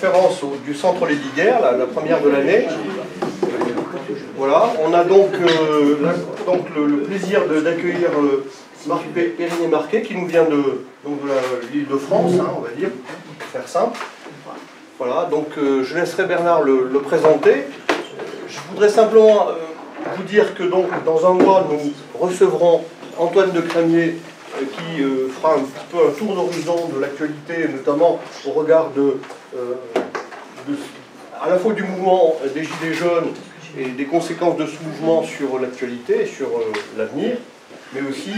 conférence du Centre Lesdiguières, la première de l'année. Voilà, on a donc, le plaisir d'accueillir Marc Périnet-Marquet qui nous vient de l'Île-de-France, hein, on va dire, pour faire simple. Voilà, donc je laisserai Bernard le présenter. Je voudrais simplement vous dire que donc, dans un mois, nous recevrons Antoine de Cramier qui fera un petit peu un tour d'horizon de l'actualité, notamment au regard à la fois du mouvement des Gilets jaunes et des conséquences de ce mouvement sur l'actualité et sur l'avenir, mais aussi,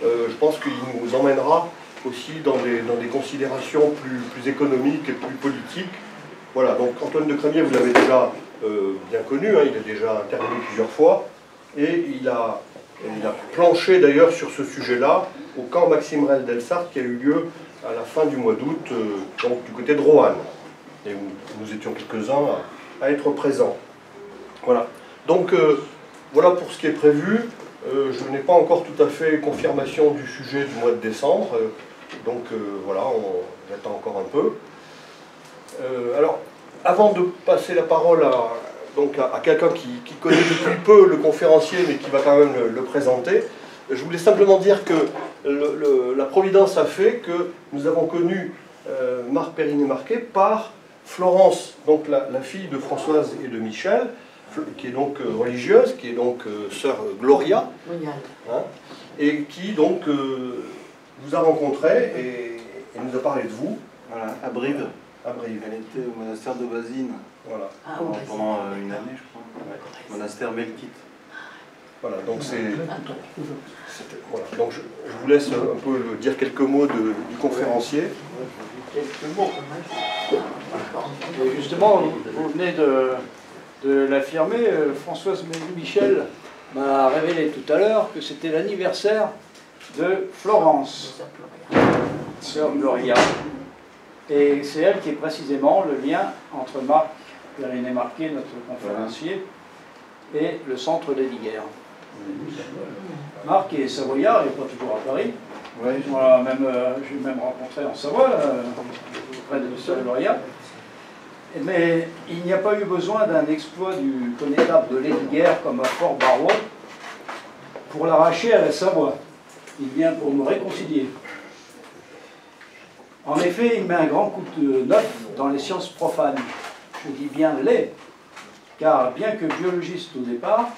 je pense qu'il nous emmènera aussi dans des considérations plus économiques et plus politiques. Voilà, donc Antoine de Cramier, vous l'avez déjà bien connu, hein, il a déjà intervenu plusieurs fois, et il a planché d'ailleurs sur ce sujet-là au camp Maxime Rel d'Elsart qui a eu lieu à la fin du mois d'août, donc du côté de Roanne, et où nous étions quelques-uns à être présents. Voilà, donc voilà pour ce qui est prévu. Je n'ai pas encore tout à fait confirmation du sujet du mois de décembre, donc voilà, j'attends encore un peu. Alors, avant de passer la parole à quelqu'un qui connaît depuis peu le conférencier, mais qui va quand même le présenter, je voulais simplement dire que la Providence a fait que nous avons connu Marc Périnet-Marquet par Florence, donc la fille de Françoise et de Michel, qui est donc religieuse, qui est donc sœur Gloria, hein, et qui donc vous a rencontré et nous a parlé de vous. Voilà, à Brive. À Brive. Elle était au monastère de Basine, voilà. pendant une année, je crois. Ouais. Monastère Melkite. Voilà, donc voilà. Donc je vous laisse un peu dire quelques mots du conférencier. Quelques mots. Et justement, vous venez de l'affirmer, Françoise Michel m'a révélé tout à l'heure que c'était l'anniversaire de Florence, sœur Gloria. Et c'est elle qui est précisément le lien entre Marc Périnet-Marquet, notre conférencier, et le centre Lesdiguières. Marc est savoyard, il n'est pas toujours à Paris. Ouais. Voilà, j'ai même rencontré en Savoie, auprès de sœur Gloria. Mais il n'y a pas eu besoin d'un exploit du connétable de Lesdiguières comme à Fort-Barrois pour l'arracher à la Savoie. Il vient pour nous réconcilier. En effet, il met un grand coup de neuf dans les sciences profanes. Je dis bien les, car bien que biologiste au départ,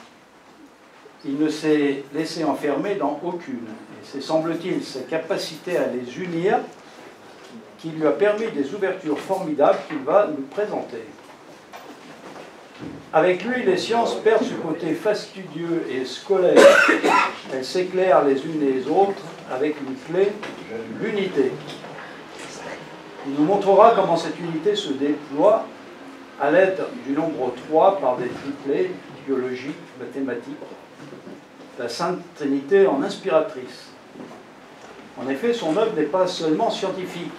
il ne s'est laissé enfermer dans aucune. Et c'est, semble-t-il, sa capacité à les unir qui lui a permis des ouvertures formidables qu'il va nous présenter. Avec lui, les sciences perdent ce côté fastidieux et scolaire. Elles s'éclairent les unes les autres avec une clé, l'unité. Il nous montrera comment cette unité se déploie à l'aide du nombre 3 par des triplés biologiques, mathématiques, la Sainte Trinité en inspiratrice. En effet, son œuvre n'est pas seulement scientifique,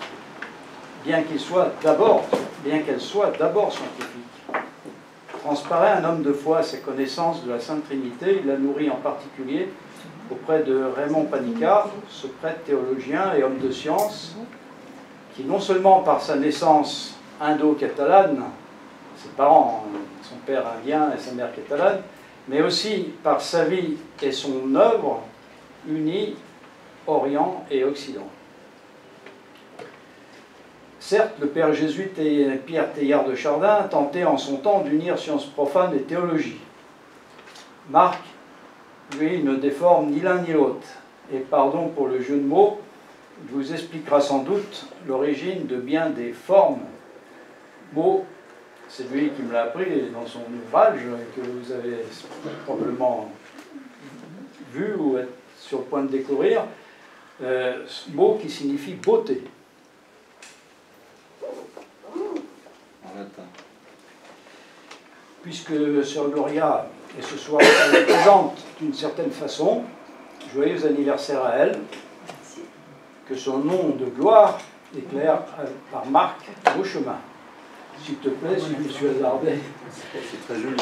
bien qu'elle soit d'abord scientifique. Transparaît un homme de foi à ses connaissances de la Sainte Trinité. Il la nourrit en particulier auprès de Raymond Panicard, ce prêtre théologien et homme de science, qui non seulement par sa naissance indo-catalane, ses parents, son père indien et sa mère catalane, mais aussi par sa vie et son œuvre, unit Orient et Occident. Certes, le père jésuite Pierre Teilhard de Chardin tentait en son temps d'unir sciences profanes et théologie. Marc, lui, ne déforme ni l'un ni l'autre. Et pardon pour le jeu de mots, il vous expliquera sans doute l'origine de bien des formes. Mots, c'est lui qui me l'a appris dans son ouvrage, que vous avez probablement vu ou êtes sur le point de découvrir. Mot qui signifie beauté. Puisque sœur Gloria est ce soir présente d'une certaine façon, joyeux anniversaire à elle, que son nom de gloire éclaire par Marc vos chemins. S'il te plaît, si je me suis hasardé. C'est très joli.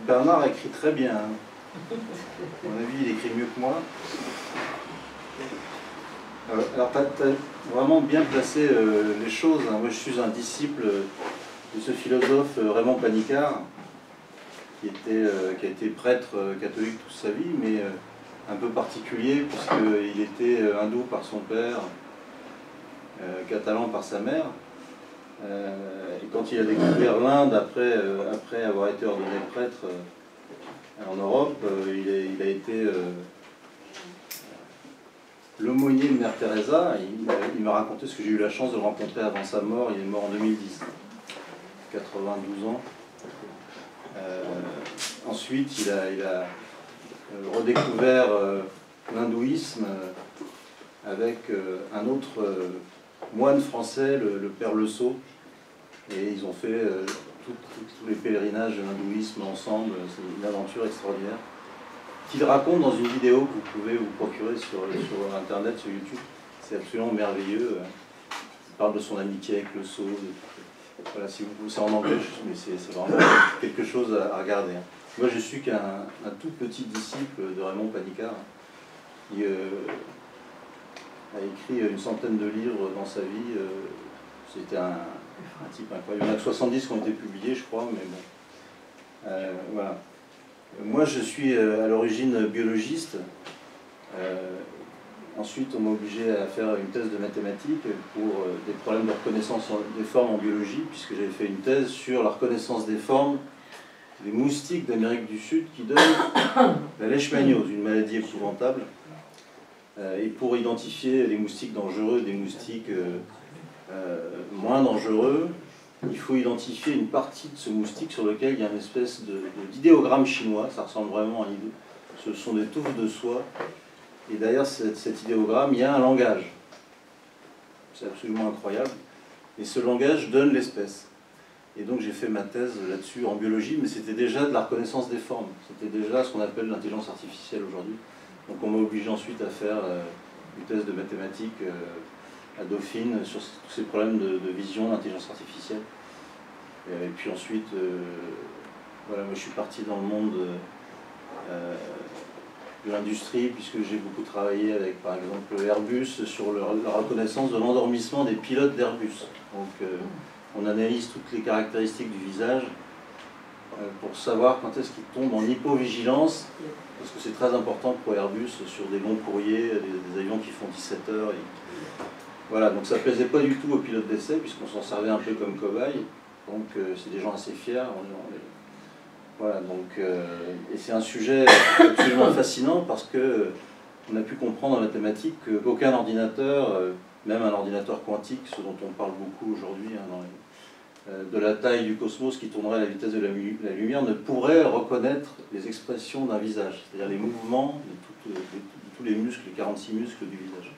Bernard écrit très bien. À mon avis, il écrit mieux que moi. Alors, tu as vraiment bien placé les choses. Moi, je suis un disciple de ce philosophe Raymond Panicard, qui a été prêtre catholique toute sa vie, mais un peu particulier, puisqu'il était hindou par son père, catalan par sa mère. Et quand il a découvert l'Inde, après avoir été ordonné prêtre en Europe, il a été l'aumônier de Mère Teresa. Il m'a raconté, ce que j'ai eu la chance de le rencontrer avant sa mort. Il est mort en 2010, 92 ans. Ensuite, il a redécouvert l'hindouisme avec un autre moine français, le père Le Sceau, et ils ont fait tous les pèlerinages de l'hindouisme ensemble. C'est une aventure extraordinaire qu'il raconte dans une vidéo que vous pouvez vous procurer sur internet, sur YouTube. C'est absolument merveilleux. Il parle de son amitié avec Le Sceau. Voilà, si vous, c'est en anglais, mais c'est vraiment quelque chose à regarder. Moi, je suis qu'un tout petit disciple de Raymond Panicard. Il a écrit une centaine de livres dans sa vie. C'était un type incroyable. Il y en a que 70 qui ont été publiés, je crois, mais bon. Voilà. Moi, je suis à l'origine biologiste. Ensuite, on m'a obligé à faire une thèse de mathématiques pour des problèmes de reconnaissance des formes en biologie, puisque j'avais fait une thèse sur la reconnaissance des formes des moustiques d'Amérique du Sud qui donnent la leishmaniose, une maladie épouvantable. Et pour identifier les moustiques dangereux des moustiques moins dangereux, il faut identifier une partie de ce moustique sur lequel il y a une espèce d'idéogramme chinois. Ça ressemble vraiment à l'idée. Ce sont des touffes de soie. Et derrière cet idéogramme, il y a un langage. C'est absolument incroyable. Et ce langage donne l'espèce. Et donc j'ai fait ma thèse là-dessus en biologie, mais c'était déjà de la reconnaissance des formes. C'était déjà ce qu'on appelle l'intelligence artificielle aujourd'hui. Donc on m'a obligé ensuite à faire une thèse de mathématiques à Dauphine sur tous ces problèmes de vision, d'intelligence artificielle. Et puis ensuite, voilà, moi je suis parti dans le monde de l'industrie, puisque j'ai beaucoup travaillé avec, par exemple, Airbus sur la reconnaissance de l'endormissement des pilotes d'Airbus. Donc on analyse toutes les caractéristiques du visage pour savoir quand est-ce qu'ils tombent en hypovigilance, parce que c'est très important pour Airbus sur des longs courriers, des avions qui font 17 heures. Voilà, donc ça ne plaisait pas du tout aux pilotes d'essai, puisqu'on s'en servait un peu comme cobaye. Donc c'est des gens assez fiers. Voilà, donc, et c'est un sujet absolument fascinant, parce que on a pu comprendre en mathématiques qu'aucun ordinateur, même un ordinateur quantique, ce dont on parle beaucoup aujourd'hui, de la taille du cosmos qui tournerait à la vitesse de la lumière, ne pourrait reconnaître les expressions d'un visage, c'est-à-dire les mouvements de tous les muscles, les 46 muscles du visage.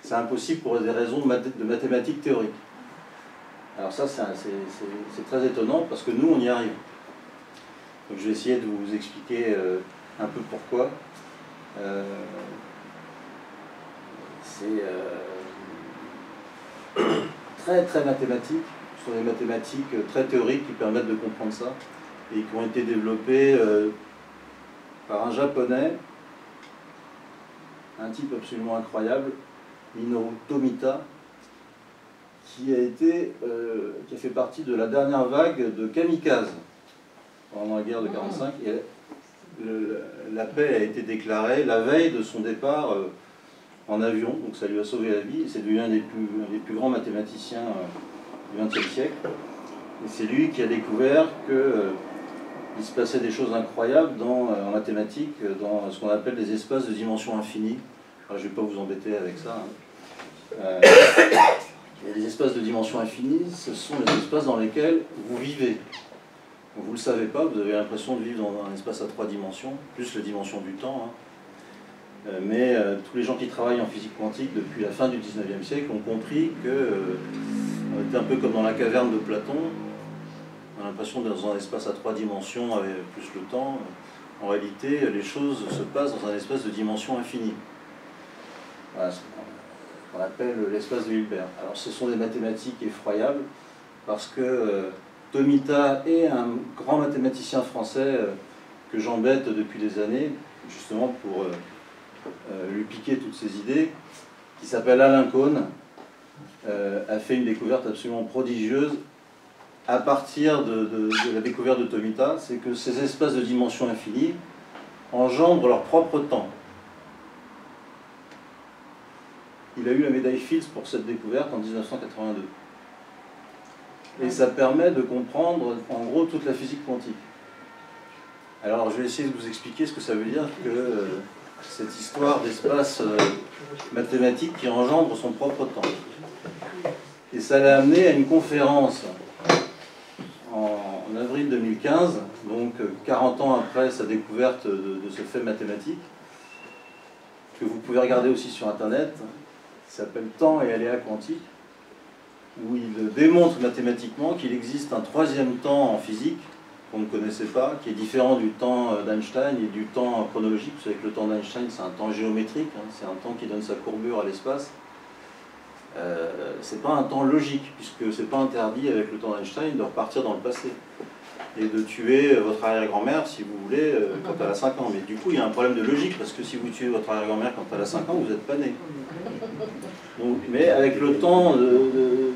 C'est impossible pour des raisons de mathématiques théoriques. Alors ça, c'est très étonnant, parce que nous, on y arrive. Donc je vais essayer de vous expliquer un peu pourquoi. C'est très mathématique. Ce sont des mathématiques très théoriques qui permettent de comprendre ça, et qui ont été développées par un japonais, un type absolument incroyable, Minoru Tomita, qui a fait partie de la dernière vague de kamikazes pendant la guerre de 1945. Et la paix a été déclarée la veille de son départ en avion, donc ça lui a sauvé la vie. C'est devenu un des plus grands mathématiciens du XXe siècle. Et c'est lui qui a découvert qu'il se passait des choses incroyables en mathématiques, dans ce qu'on appelle des espaces de dimension infinie. Alors, je ne vais pas vous embêter avec ça. Les espaces de dimension infinie, ce sont les espaces dans lesquels vous vivez. Vous ne le savez pas, vous avez l'impression de vivre dans un espace à 3 dimensions, plus la dimension du temps. Mais tous les gens qui travaillent en physique quantique depuis la fin du 19e siècle ont compris qu'on était un peu comme dans la caverne de Platon. On a l'impression d'être dans un espace à 3 dimensions avec plus le temps. En réalité, les choses se passent dans un espace de dimension infinie. Voilà, c'est ce qu'on appelle l'espace de Hilbert. Alors ce sont des mathématiques effroyables, parce que Tomita et un grand mathématicien français que j'embête depuis des années, justement pour lui piquer toutes ces idées, qui s'appelle Alain Cohn, a fait une découverte absolument prodigieuse à partir de la découverte de Tomita, c'est que ces espaces de dimension infinie engendrent leur propre temps. Il a eu la médaille Fields pour cette découverte en 1982. Et ça permet de comprendre, en gros, toute la physique quantique. Alors, je vais essayer de vous expliquer ce que ça veut dire que cette histoire d'espace mathématique qui engendre son propre temps. Et ça l'a amené à une conférence en avril 2015, donc 40 ans après sa découverte de ce fait mathématique, que vous pouvez regarder aussi sur Internet, qui s'appelle Temps et aléas quantiques, où il démontre mathématiquement qu'il existe un troisième temps en physique qu'on ne connaissait pas, qui est différent du temps d'Einstein et du temps chronologique. Vous savez que le temps d'Einstein, c'est un temps géométrique, hein, c'est un temps qui donne sa courbure à l'espace. C'est pas un temps logique, puisque c'est pas interdit avec le temps d'Einstein de repartir dans le passé et de tuer votre arrière-grand-mère, si vous voulez, quand elle a 5 ans. Mais du coup, il y a un problème de logique, parce que si vous tuez votre arrière-grand-mère quand elle a 5 ans, vous n'êtes pas né. Donc, mais avec le temps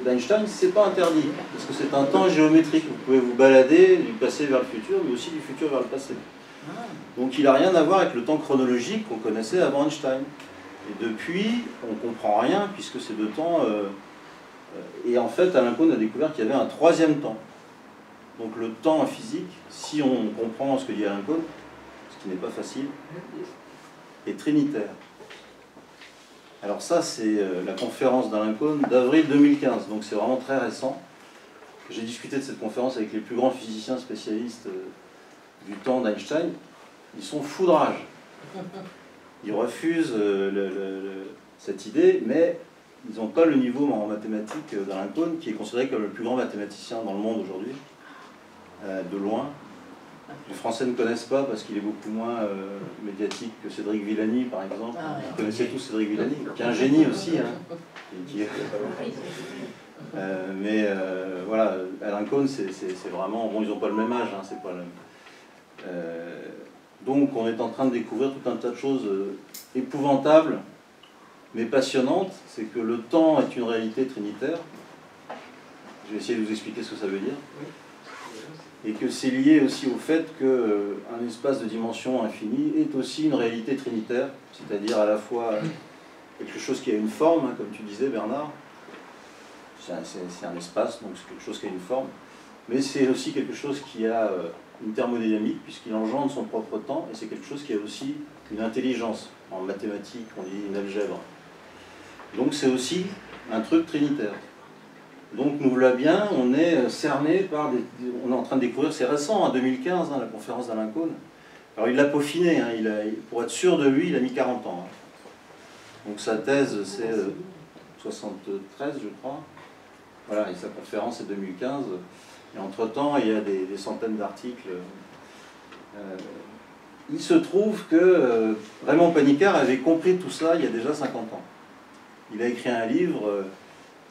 d'Einstein, c'est pas interdit, parce que c'est un temps géométrique. Vous pouvez vous balader du passé vers le futur, mais aussi du futur vers le passé. Donc il n'a rien à voir avec le temps chronologique qu'on connaissait avant Einstein. Et depuis, on ne comprend rien, puisque ces deux temps... et en fait, Alain Cohn a découvert qu'il y avait un troisième temps. Donc le temps en physique, si on comprend ce que dit Alain Cohn, ce qui n'est pas facile, est trinitaire. Alors ça, c'est la conférence d'Alain Cohn d'avril 2015, donc c'est vraiment très récent. J'ai discuté de cette conférence avec les plus grands physiciens spécialistes du temps d'Einstein. Ils sont fous de rage. Ils refusent cette idée, mais ils n'ont pas le niveau en mathématiques d'Alain Cohn, qui est considéré comme le plus grand mathématicien dans le monde aujourd'hui, de loin. Les Français ne connaissent pas parce qu'il est beaucoup moins médiatique que Cédric Villani, par exemple. Vous connaissez tous Cédric Villani, qui est un génie aussi. Hein, mais voilà, Alain Cohn, c'est vraiment... Bon, ils n'ont pas le même âge, hein, c'est pas le même. Donc on est en train de découvrir tout un tas de choses épouvantables, mais passionnantes. C'est que le temps est une réalité trinitaire. Je vais essayer de vous expliquer ce que ça veut dire. Et que c'est lié aussi au fait qu'un espace de dimension infinie est aussi une réalité trinitaire, c'est-à-dire à la fois quelque chose qui a une forme, hein, comme tu disais Bernard, c'est un espace, donc c'est quelque chose qui a une forme, mais c'est aussi quelque chose qui a une thermodynamique, puisqu'il engendre son propre temps, et c'est quelque chose qui a aussi une intelligence. En mathématiques, on dit une algèbre. Donc c'est aussi un truc trinitaire. Donc nous voilà bien, on est cerné par on est en train de découvrir, c'est récent, en 2015, hein, la conférence d'Alain Cohn. Alors il l'a peaufiné, hein, pour être sûr de lui, il a mis 40 ans. Hein. Donc sa thèse, c'est 73, je crois. Voilà, et sa conférence est 2015. Et entre-temps, il y a des centaines d'articles. Il se trouve que Raymond Panicard avait compris tout ça il y a déjà 50 ans. Il a écrit un livre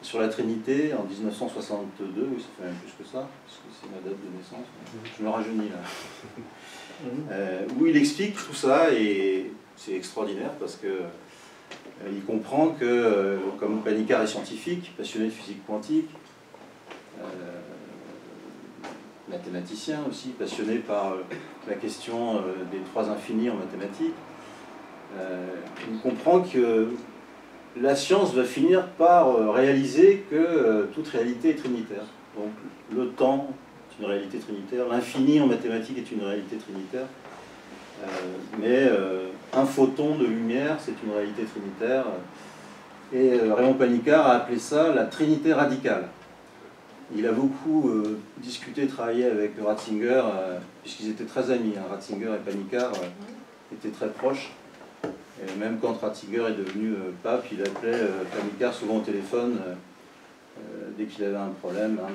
sur la Trinité en 1962, oui, ça fait même plus que ça, parce que c'est ma date de naissance. Je me rajeunis là. Où il explique tout ça, et c'est extraordinaire parce que il comprend que, comme Panicard est scientifique, passionné de physique quantique, mathématicien aussi, passionné par la question des trois infinis en mathématiques, il comprend que la science va finir par réaliser que toute réalité est trinitaire. Donc le temps est une réalité trinitaire, l'infini en mathématiques est une réalité trinitaire, mais un photon de lumière, c'est une réalité trinitaire. Et Raymond Panicard a appelé ça la trinité radicale. Il a beaucoup discuté, travaillé avec Ratzinger, puisqu'ils étaient très amis. Hein. Ratzinger et Panicard étaient très proches. Et même quand Ratzinger est devenu pape, il appelait Panicard souvent au téléphone dès qu'il avait un problème hein,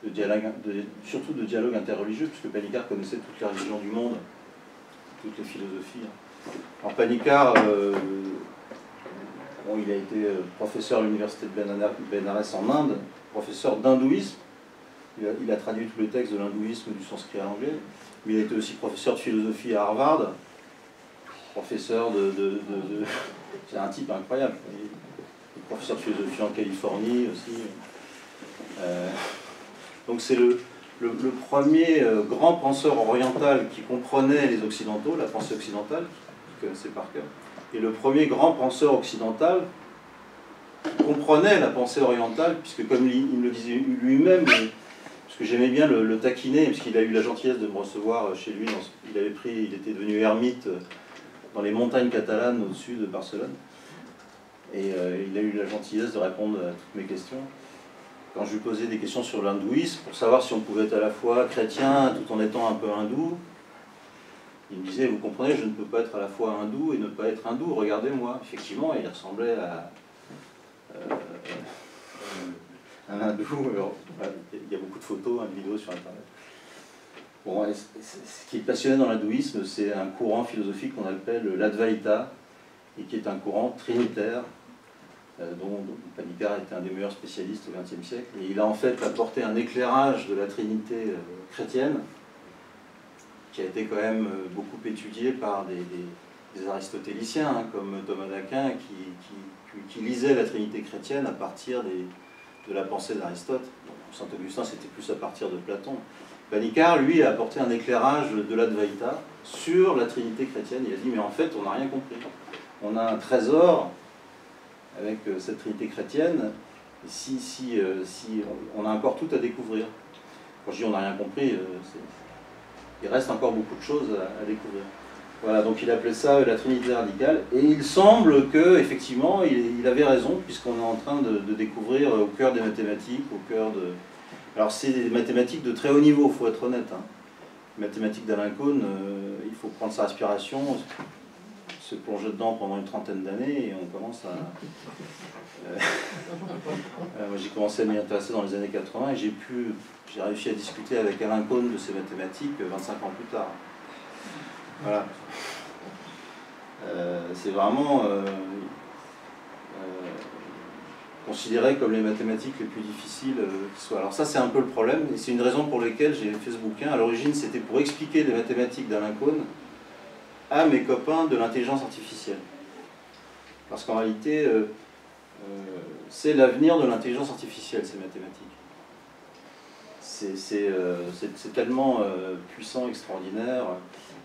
de dialogue, surtout de dialogue interreligieux, puisque Panicard connaissait toutes les religions du monde, toutes les philosophies. Hein. Alors Panicard, bon, il a été professeur à l'université de Benares en Inde, professeur d'hindouisme. Il a traduit tous les textes de l'hindouisme du sanskrit à l'anglais. mais il a été aussi professeur de philosophie à Harvard, professeur c'est un type incroyable. Il est professeur de philosophie en Californie aussi. Donc c'est le premier grand penseur oriental qui comprenait les Occidentaux, la pensée occidentale, qu'il connaissait par cœur, et le premier grand penseur occidental qui comprenait la pensée orientale, puisque comme il me le disait lui-même, parce que j'aimais bien le taquiner, parce qu'il a eu la gentillesse de me recevoir chez lui, il était devenu ermite dans les montagnes catalanes au-dessus de Barcelone, et il a eu la gentillesse de répondre à toutes mes questions. Quand je lui posais des questions sur l'hindouisme, pour savoir si on pouvait être à la fois chrétien tout en étant un peu hindou, il me disait, vous comprenez, je ne peux pas être à la fois hindou et ne pas être hindou, regardez-moi. Effectivement, il ressemblait à un hindou. Il y a beaucoup de photos, de vidéos sur Internet. Bon, ce qui est passionné dans l'hindouisme, c'est un courant philosophique qu'on appelle l'Advaita, et qui est un courant trinitaire, dont Panikkar était un des meilleurs spécialistes au XXe siècle. Et il a en fait apporté un éclairage de la trinité chrétienne, qui a été quand même beaucoup étudié par des aristotéliciens, hein, comme Thomas d'Aquin, qui lisait la trinité chrétienne à partir de la pensée d'Aristote. Saint Augustin, c'était plus à partir de Platon. Panikkar, lui, a apporté un éclairage de l'Advaita sur la trinité chrétienne. Il a dit, mais en fait, on n'a rien compris. On a un trésor avec cette trinité chrétienne, si on a encore tout à découvrir. Quand je dis on n'a rien compris, il reste encore beaucoup de choses à découvrir. Voilà, donc il appelait ça la trinité radicale, et il semble que effectivement il avait raison, puisqu'on est en train de découvrir au cœur des mathématiques, au cœur de... Alors c'est des mathématiques de très haut niveau, il faut être honnête. Hein. Les mathématiques d'Alain Kohn, il faut prendre sa respiration, se plonger dedans pendant une trentaine d'années, et on commence à... moi j'ai commencé à m'y intéresser dans les années 80, et j'ai réussi à discuter avec Alain Kohn de ces mathématiques 25 ans plus tard. Voilà. C'est vraiment considéré comme les mathématiques les plus difficiles qui soient. Alors ça c'est un peu le problème, et c'est une raison pour laquelle j'ai fait ce bouquin. À l'origine c'était pour expliquer les mathématiques d'Alain Kohn à mes copains de l'intelligence artificielle. Parce qu'en réalité, c'est l'avenir de l'intelligence artificielle, ces mathématiques. C'est tellement puissant, extraordinaire,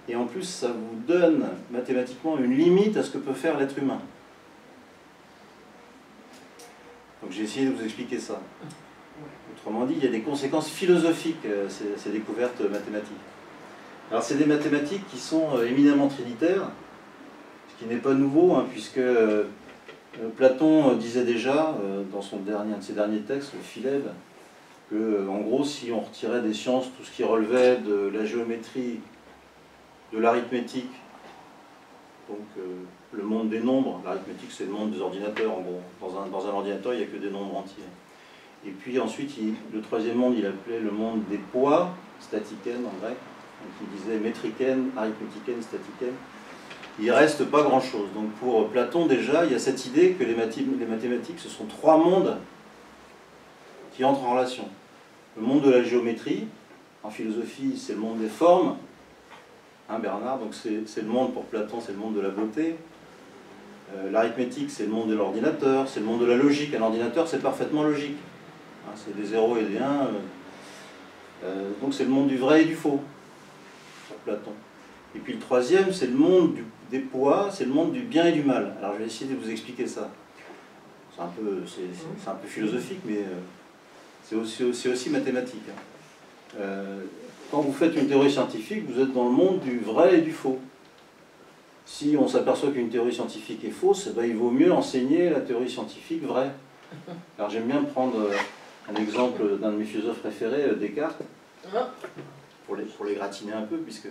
et en plus ça vous donne mathématiquement une limite à ce que peut faire l'être humain. Donc j'ai essayé de vous expliquer ça. Autrement dit, il y a des conséquences philosophiques à ces découvertes mathématiques. Alors c'est des mathématiques qui sont éminemment trinitaires, ce qui n'est pas nouveau, hein, puisque Platon disait déjà, dans un de ses derniers textes, le Philède, que en gros si on retirait des sciences tout ce qui relevait de la géométrie, de l'arithmétique, donc le monde des nombres, l'arithmétique c'est le monde des ordinateurs, en gros. Dans un ordinateur il n'y a que des nombres entiers. Et puis ensuite, le troisième monde, il appelait le monde des poids, statiken en grec, donc il disait métriken, arithmétiken, statiken. Il ne reste pas grand-chose. Donc pour Platon déjà, il y a cette idée que les mathématiques, ce sont trois mondes qui entrent en relation. Le monde de la géométrie, en philosophie, c'est le monde des formes, hein, Bernard, donc c'est le monde, pour Platon, c'est le monde de la beauté. L'arithmétique, c'est le monde de l'ordinateur, c'est le monde de la logique. Un ordinateur, c'est parfaitement logique. Hein, c'est des 0 et des 1. Donc c'est le monde du vrai et du faux, pour Platon. Et puis le troisième, c'est le monde des poids, c'est le monde du bien et du mal. Alors je vais essayer de vous expliquer ça. C'est un peu philosophique, mais c'est aussi mathématique. Quand vous faites une théorie scientifique, vous êtes dans le monde du vrai et du faux. Si on s'aperçoit qu'une théorie scientifique est fausse, eh ben, il vaut mieux enseigner la théorie scientifique vraie. Alors j'aime bien prendre un exemple d'un de mes philosophes préférés, Descartes, pour les gratiner un peu, puisque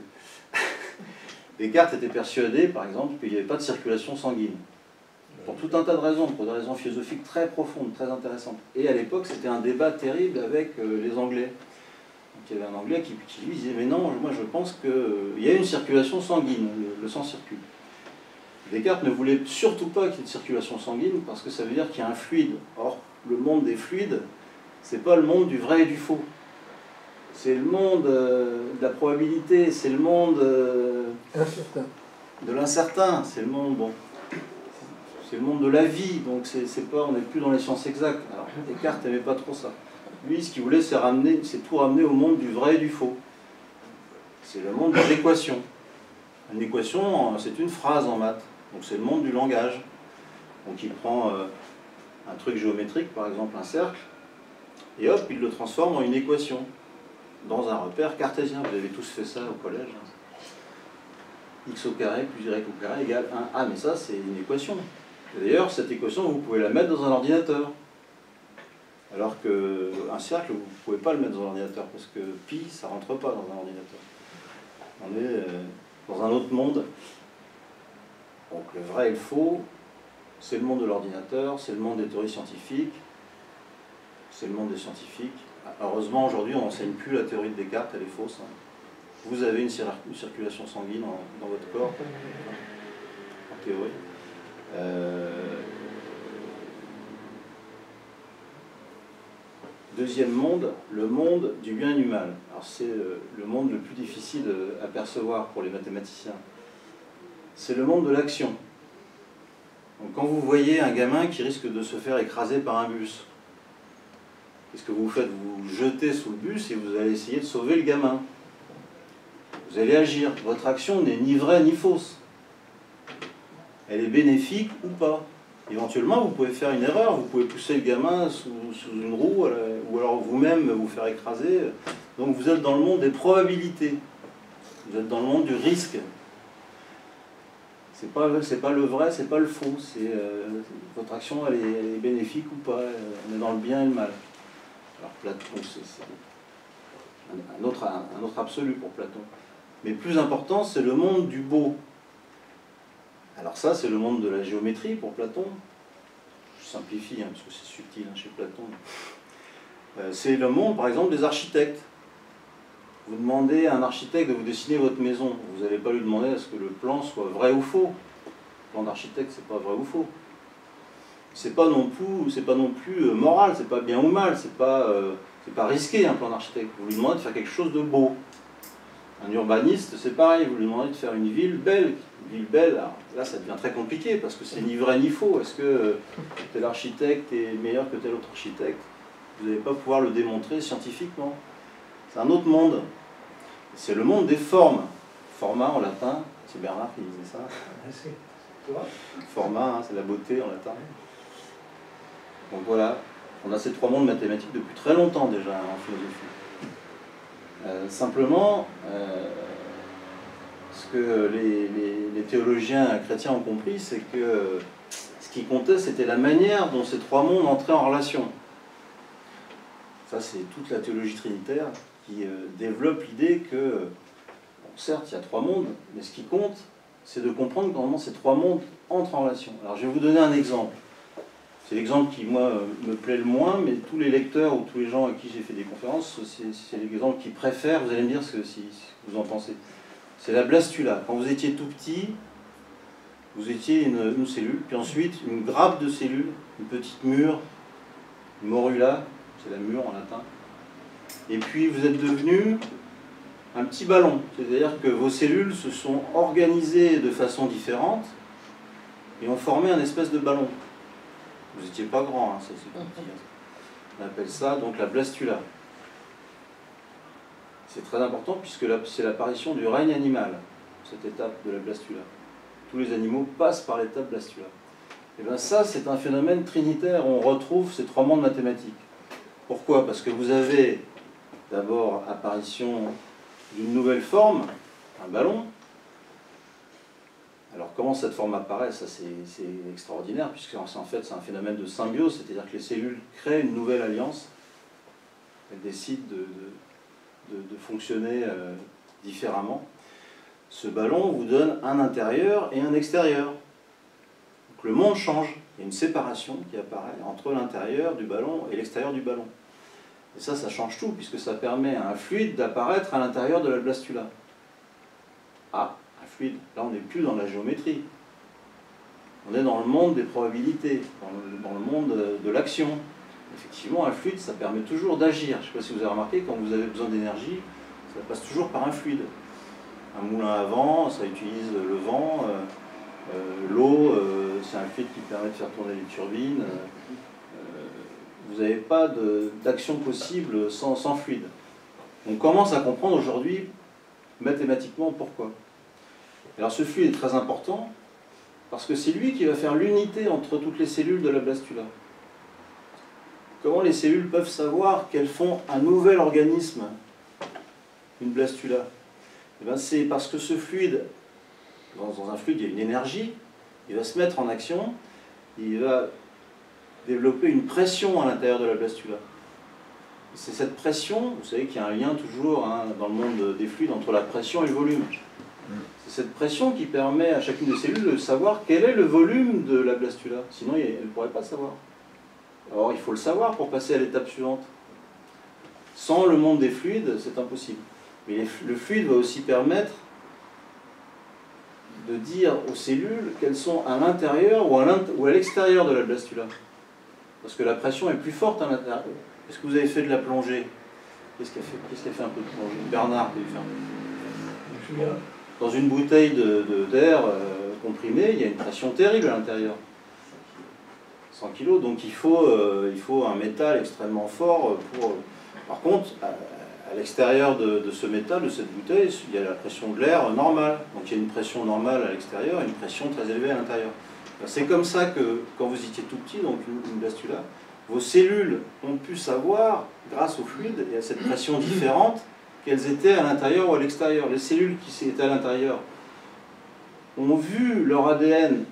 Descartes était persuadé, par exemple, qu'il n'y avait pas de circulation sanguine. Pour tout un tas de raisons, pour des raisons philosophiques très profondes, très intéressantes. Et à l'époque, c'était un débat terrible avec les Anglais. Donc, il y avait un Anglais qui lui disait « Mais non, moi je pense qu'il y a une circulation sanguine, le sang circule. » Descartes ne voulait surtout pas qu'il y ait une circulation sanguine, parce que ça veut dire qu'il y a un fluide. Or, le monde des fluides, c'est pas le monde du vrai et du faux. c'est le monde de la probabilité, c'est le monde Incertain. de l'incertain, c'est le monde, bon, c'est le monde de la vie, donc c'est pas, on n'est plus dans les sciences exactes. Alors Descartes n'aimait pas trop ça. Lui, ce qu'il voulait, c'est tout ramener au monde du vrai et du faux. C'est le monde des équations. Une équation, c'est une phrase en maths, donc c'est le monde du langage. Donc il prend un truc géométrique, par exemple un cercle, et hop, il le transforme en une équation, dans un repère cartésien. Vous avez tous fait ça au collège. X au carré plus Y au carré égale 1. Ah, mais ça, c'est une équation. D'ailleurs, cette équation, vous pouvez la mettre dans un ordinateur. Alors qu'un cercle, vous ne pouvez pas le mettre dans un ordinateur, parce que pi, ça ne rentre pas dans un ordinateur. On est dans un autre monde. Donc le vrai et le faux, c'est le monde de l'ordinateur, c'est le monde des théories scientifiques, c'est le monde des scientifiques. Heureusement, aujourd'hui, on n'enseigne plus la théorie de Descartes, elle est fausse. Vous avez une circulation sanguine dans votre corps, en théorie. Deuxième monde, le monde du bien et du mal. Alors c'est le monde le plus difficile à percevoir pour les mathématiciens. C'est le monde de l'action. Donc quand vous voyez un gamin qui risque de se faire écraser par un bus, qu'est-ce que vous faites? Vous vous jetez sous le bus et vous allez essayer de sauver le gamin. Vous allez agir. Votre action n'est ni vraie ni fausse. Elle est bénéfique ou pas. Éventuellement, vous pouvez faire une erreur, vous pouvez pousser le gamin sous une roue, ou alors vous-même vous faire écraser. Donc vous êtes dans le monde des probabilités. Vous êtes dans le monde du risque. C'est pas le vrai, c'est pas le faux. Votre action, elle est bénéfique ou pas. On est dans le bien et le mal. Alors Platon, c'est un autre absolu pour Platon. Mais plus important, c'est le monde du beau. Alors ça, c'est le monde de la géométrie pour Platon. Je simplifie, parce que c'est subtil chez Platon. C'est le monde, par exemple, des architectes. Vous demandez à un architecte de vous dessiner votre maison. Vous n'allez pas lui demander à ce que le plan soit vrai ou faux. Le plan d'architecte, c'est pas vrai ou faux. C'est pas non plus moral, c'est pas bien ou mal, c'est pas risqué un plan d'architecte. Vous lui demandez de faire quelque chose de beau. Un urbaniste, c'est pareil, vous lui demandez de faire une ville belle. Une ville belle, alors là ça devient très compliqué parce que c'est ni vrai ni faux. Est-ce que tel architecte est meilleur que tel autre architecte? Vous n'allez pas pouvoir le démontrer scientifiquement. C'est un autre monde. C'est le monde des formes. Format en latin, c'est Bernard qui disait ça. Format, hein, c'est la beauté en latin. Donc voilà, on a ces trois mondes mathématiques depuis très longtemps déjà en philosophie. Simplement, ce que les théologiens chrétiens ont compris, c'est que ce qui comptait, c'était la manière dont ces trois mondes entraient en relation. Ça, c'est toute la théologie trinitaire qui développe l'idée que, bon, certes, il y a trois mondes, mais ce qui compte, c'est de comprendre comment ces trois mondes entrent en relation. Alors, je vais vous donner un exemple. C'est l'exemple qui, moi, me plaît le moins, mais tous les lecteurs ou tous les gens à qui j'ai fait des conférences, c'est l'exemple qu'ils préfèrent. Vous allez me dire si vous en pensez. C'est la blastula. Quand vous étiez tout petit, vous étiez une cellule, puis ensuite une grappe de cellules, une petite mûre, une morula, c'est la mûre en latin. Et puis vous êtes devenu un petit ballon. C'est-à-dire que vos cellules se sont organisées de façon différente et ont formé un espèce de ballon. Vous n'étiez pas grand, hein, c'est petit. On appelle ça donc la blastula. C'est très important puisque c'est l'apparition du règne animal, cette étape de la blastula. Tous les animaux passent par l'étape blastula. Et bien ça, c'est un phénomène trinitaire. On retrouve ces trois mondes mathématiques. Pourquoi? Parce que vous avez d'abord apparition d'une nouvelle forme, un ballon. Alors comment cette forme apparaît? Ça c'est extraordinaire, puisque en fait c'est un phénomène de symbiose, c'est-à-dire que les cellules créent une nouvelle alliance, elles décident de fonctionner différemment. Ce ballon vous donne un intérieur et un extérieur. Donc le monde change, il y a une séparation qui apparaît entre l'intérieur du ballon et l'extérieur du ballon. Et ça change tout, puisque ça permet à un fluide d'apparaître à l'intérieur de la blastula. Ah, un fluide, là on n'est plus dans la géométrie. On est dans le monde des probabilités, dans le monde de l'action. Effectivement, un fluide, ça permet toujours d'agir. Je ne sais pas si vous avez remarqué, quand vous avez besoin d'énergie, ça passe toujours par un fluide. Un moulin à vent, ça utilise le vent. L'eau, c'est un fluide qui permet de faire tourner les turbines. Vous n'avez pas d'action possible sans fluide. On commence à comprendre aujourd'hui, mathématiquement, pourquoi. Alors ce fluide est très important, parce que c'est lui qui va faire l'unité entre toutes les cellules de la blastula. Comment les cellules peuvent savoir qu'elles font un nouvel organisme, une blastula? C'est parce que ce fluide, dans un fluide, il y a une énergie, il va se mettre en action, il va développer une pression à l'intérieur de la blastula. C'est cette pression, vous savez qu'il y a un lien toujours dans le monde des fluides entre la pression et le volume. C'est cette pression qui permet à chacune des cellules de savoir quel est le volume de la blastula. Sinon, elle ne pourrait pas le savoir. Alors, il faut le savoir pour passer à l'étape suivante. Sans le monde des fluides, c'est impossible. Mais le fluide va aussi permettre de dire aux cellules qu'elles sont à l'intérieur ou à l'extérieur de la blastula. Parce que la pression est plus forte à l'intérieur. Est-ce que vous avez fait de la plongée? Qu'est-ce qu'elle fait un peu de plongée? Bernard, qui fait un peu. Dans une bouteille d'air comprimé, il y a une pression terrible à l'intérieur. 100 kg, donc il faut un métal extrêmement fort pour... Par contre, à l'extérieur de ce métal, de cette bouteille, il y a la pression de l'air normale. Donc il y a une pression normale à l'extérieur et une pression très élevée à l'intérieur. C'est comme ça que, quand vous étiez tout petit, donc une blastula, vos cellules ont pu savoir, grâce au fluide et à cette pression différente, qu'elles étaient à l'intérieur ou à l'extérieur. Les cellules qui étaient à l'intérieur ont vu leur ADN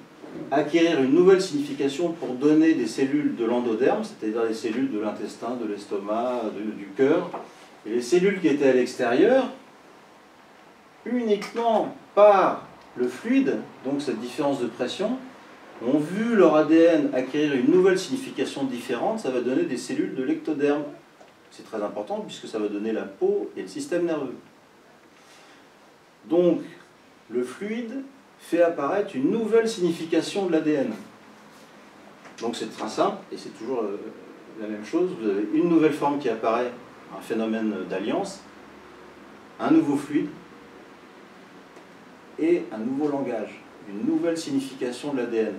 acquérir une nouvelle signification pour donner des cellules de l'endoderme, c'est-à-dire des cellules de l'intestin, de l'estomac, du cœur. Et les cellules qui étaient à l'extérieur, uniquement par le fluide, donc cette différence de pression, ont vu leur ADN acquérir une nouvelle signification différente. Ça va donner des cellules de l'ectoderme. C'est très important puisque ça va donner la peau et le système nerveux. Donc, le fluide fait apparaître une nouvelle signification de l'ADN. Donc c'est très simple, et c'est toujours la même chose. Vous avez une nouvelle forme qui apparaît, un phénomène d'alliance, un nouveau fluide, et un nouveau langage, une nouvelle signification de l'ADN.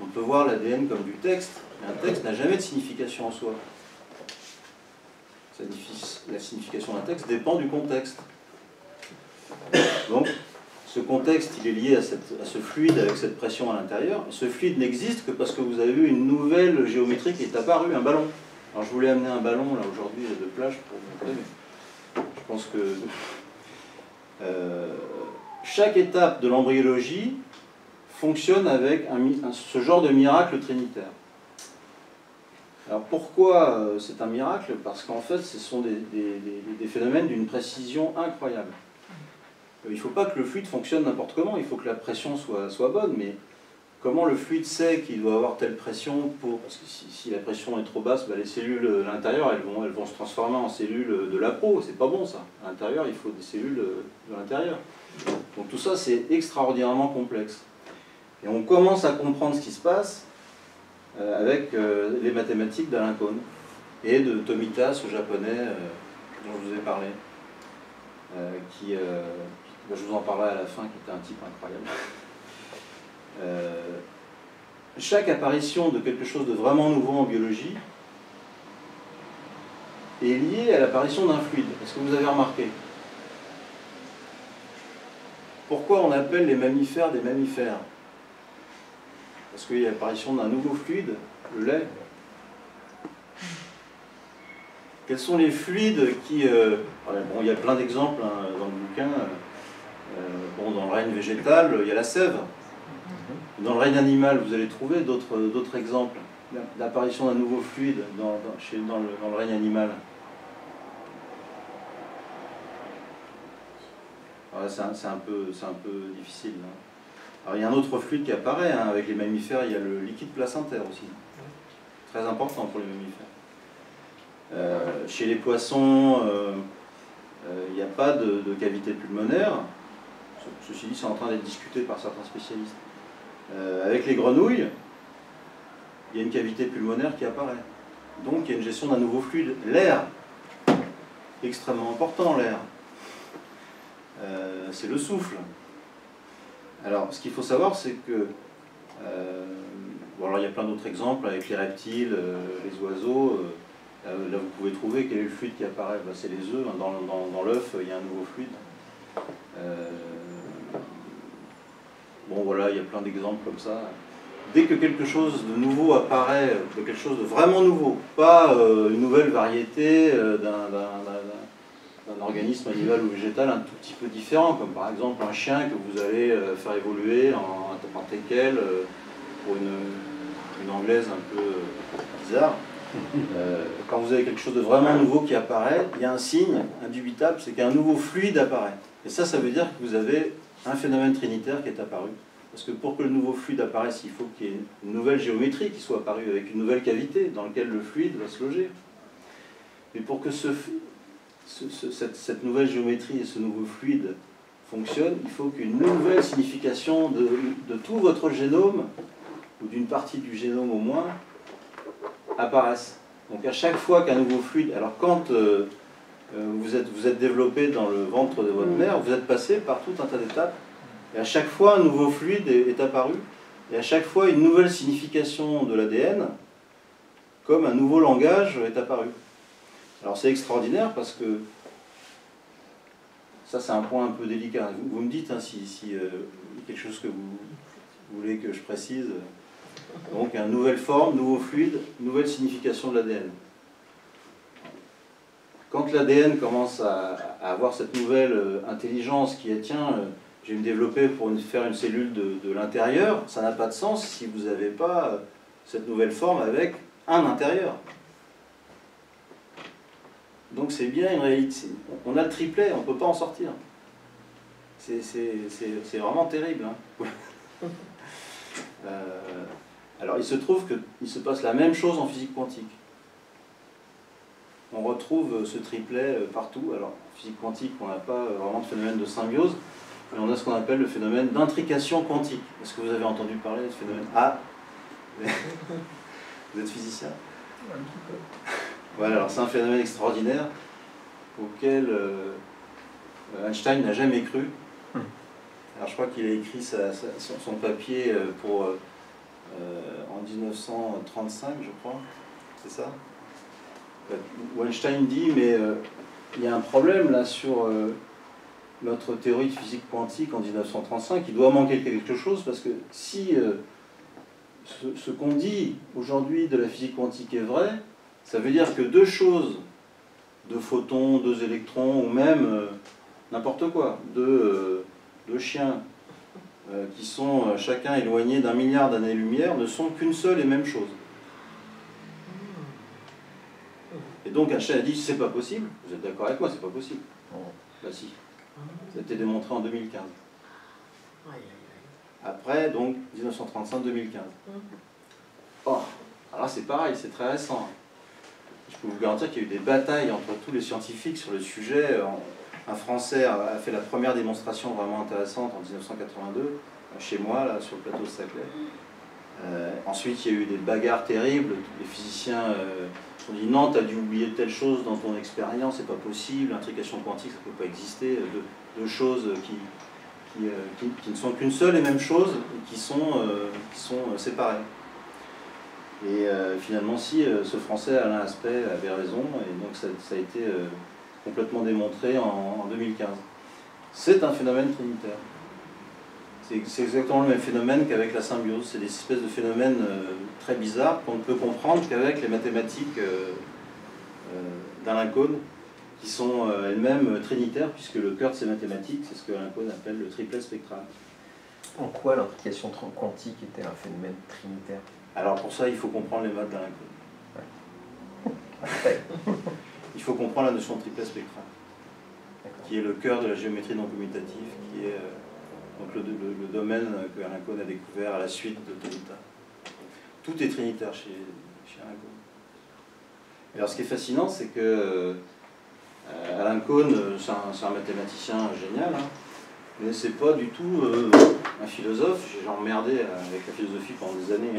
On peut voir l'ADN comme du texte, mais un texte n'a jamais de signification en soi. La signification d'un texte dépend du contexte. Donc, ce contexte, il est lié à ce fluide avec cette pression à l'intérieur. Ce fluide n'existe que parce que vous avez eu une nouvelle géométrie qui est apparue, un ballon. Alors, je voulais amener un ballon, là, aujourd'hui, de plage, pour vous montrer, mais je pense que chaque étape de l'embryologie fonctionne avec ce genre de miracle trinitaire. Alors pourquoi c'est un miracle? Parce qu'en fait, ce sont des phénomènes d'une précision incroyable. Il ne faut pas que le fluide fonctionne n'importe comment, il faut que la pression soit bonne, mais comment le fluide sait qu'il doit avoir telle pression pour... Parce que si la pression est trop basse, les cellules à l'intérieur, elles vont se transformer en cellules de la peau, c'est pas bon ça. À l'intérieur, il faut des cellules de l'intérieur. Donc tout ça, c'est extraordinairement complexe. Et on commence à comprendre ce qui se passe avec les mathématiques d'Alain Kohn et de Tomitas, ce japonais dont je vous ai parlé, je vous en parlerai à la fin, qui était un type incroyable. Chaque apparition de quelque chose de vraiment nouveau en biologie est liée à l'apparition d'un fluide. Est-ce que vous avez remarqué? Pourquoi on appelle les mammifères des mammifères? Parce qu'il y a l'apparition d'un nouveau fluide, le lait. Quels sont les fluides qui... bon, il y a plein d'exemples dans le bouquin. Dans le règne végétal, il y a la sève. Dans le règne animal, vous allez trouver d'autres exemples d'apparition d'un nouveau fluide dans le règne animal. C'est un peu difficile. Alors, il y a un autre fluide qui apparaît, avec les mammifères, il y a le liquide placentaire aussi. Très important pour les mammifères. Chez les poissons, il n'y a pas de cavité pulmonaire. Ceci dit, c'est en train d'être discuté par certains spécialistes. Avec les grenouilles, il y a une cavité pulmonaire qui apparaît. Donc il y a une gestion d'un nouveau fluide. L'air, extrêmement important, l'air. C'est le souffle. Alors, ce qu'il faut savoir, c'est que... bon, alors il y a plein d'autres exemples avec les reptiles, les oiseaux. Là, vous pouvez trouver quel est le fluide qui apparaît. Ben, c'est les œufs. Dans l'œuf, il y a un nouveau fluide. Bon, voilà, il y a plein d'exemples comme ça. Dès que quelque chose de nouveau apparaît, quelque chose de vraiment nouveau, pas une nouvelle variété d'un organisme animal ou végétal un tout petit peu différent, comme par exemple un chien que vous allez faire évoluer en teckel pour une anglaise un peu bizarre. Quand vous avez quelque chose de vraiment nouveau qui apparaît, il y a un signe indubitable, c'est qu'un nouveau fluide apparaît. Et ça veut dire que vous avez un phénomène trinitaire qui est apparu. Parce que pour que le nouveau fluide apparaisse, il faut qu'il y ait une nouvelle géométrie qui soit apparue avec une nouvelle cavité dans laquelle le fluide va se loger. Mais pour que cette nouvelle géométrie et ce nouveau fluide fonctionnent, il faut qu'une nouvelle signification de tout votre génome, ou d'une partie du génome au moins, apparaisse. Donc à chaque fois qu'un nouveau fluide... Alors quand vous êtes développé dans le ventre de votre mère, vous êtes passé par tout un tas d'étapes. Et à chaque fois, un nouveau fluide est apparu. Et à chaque fois, une nouvelle signification de l'ADN, comme un nouveau langage, est apparu. Alors c'est extraordinaire parce que... Ça, c'est un point un peu délicat. Vous me dites hein, si y a quelque chose que vous voulez que je précise. Donc, une nouvelle forme, nouveau fluide, nouvelle signification de l'ADN. Quand l'ADN commence à avoir cette nouvelle intelligence qui est, tiens, je vais me développer pour faire une cellule de l'intérieur, ça n'a pas de sens si vous n'avez pas cette nouvelle forme avec un intérieur. Donc c'est bien une réalité. On a le triplet, on ne peut pas en sortir. C'est vraiment terrible. Hein. Alors il se trouve qu'il se passe la même chose en physique quantique. On retrouve ce triplet partout. Alors en physique quantique, on n'a pas vraiment de phénomène de symbiose, mais on a ce qu'on appelle le phénomène d'intrication quantique. Est-ce que vous avez entendu parler de ce phénomène? Ah, vous êtes physicien? Voilà, alors c'est un phénomène extraordinaire auquel Einstein n'a jamais cru. Alors je crois qu'il a écrit son papier en 1935, je crois, c'est ça? Où Einstein dit, mais il y a un problème là sur notre théorie de physique quantique en 1935, il doit manquer quelque chose, parce que si ce qu'on dit aujourd'hui de la physique quantique est vrai, ça veut dire que deux choses, deux photons, deux électrons, ou même n'importe quoi, deux chiens qui sont chacun éloignés d'1 milliard d'années-lumière, ne sont qu'une seule et même chose. Et donc Einstein a dit, c'est pas possible, vous êtes d'accord avec moi, c'est pas possible. Bah si, ça a été démontré en 2015. Après, donc, 1935-2015. Oh, alors c'est pareil, c'est très récent. Je peux vous garantir qu'il y a eu des batailles entre tous les scientifiques sur le sujet. Un Français a fait la première démonstration vraiment intéressante en 1982, chez moi, là, sur le plateau de Saclay. Ensuite, il y a eu des bagarres terribles. Les physiciens se sont dit, non, tu as dû oublier telle chose dans ton expérience, c'est pas possible, l'intrication quantique, ça ne peut pas exister. Deux choses qui ne sont qu'une seule et même chose, et qui sont séparées. Et finalement, si, ce Français, Alain Aspect, avait raison, et donc ça a été complètement démontré en 2015. C'est un phénomène trinitaire. C'est exactement le même phénomène qu'avec la symbiose. C'est des espèces de phénomènes très bizarres qu'on ne peut comprendre qu'avec les mathématiques d'Alain Kohn, qui sont elles-mêmes trinitaires, puisque le cœur de ces mathématiques, c'est ce que Alain Kohn appelle le triplet spectral. En quoi l'intrication quantique était un phénomène trinitaire? Alors pour ça, il faut comprendre les maths d'Alain Kohn. Ouais. Il faut comprendre la notion de triplet spectral, qui est le cœur de la géométrie non commutative, qui est donc le domaine que Alain Kohn a découvert à la suite de Tonita. Tout est trinitaire chez Alain Kohn. Alors ce qui est fascinant, c'est que Alain Kohn, c'est un mathématicien génial, hein, mais c'est pas du tout un philosophe. J'ai emmerdé avec la philosophie pendant des années.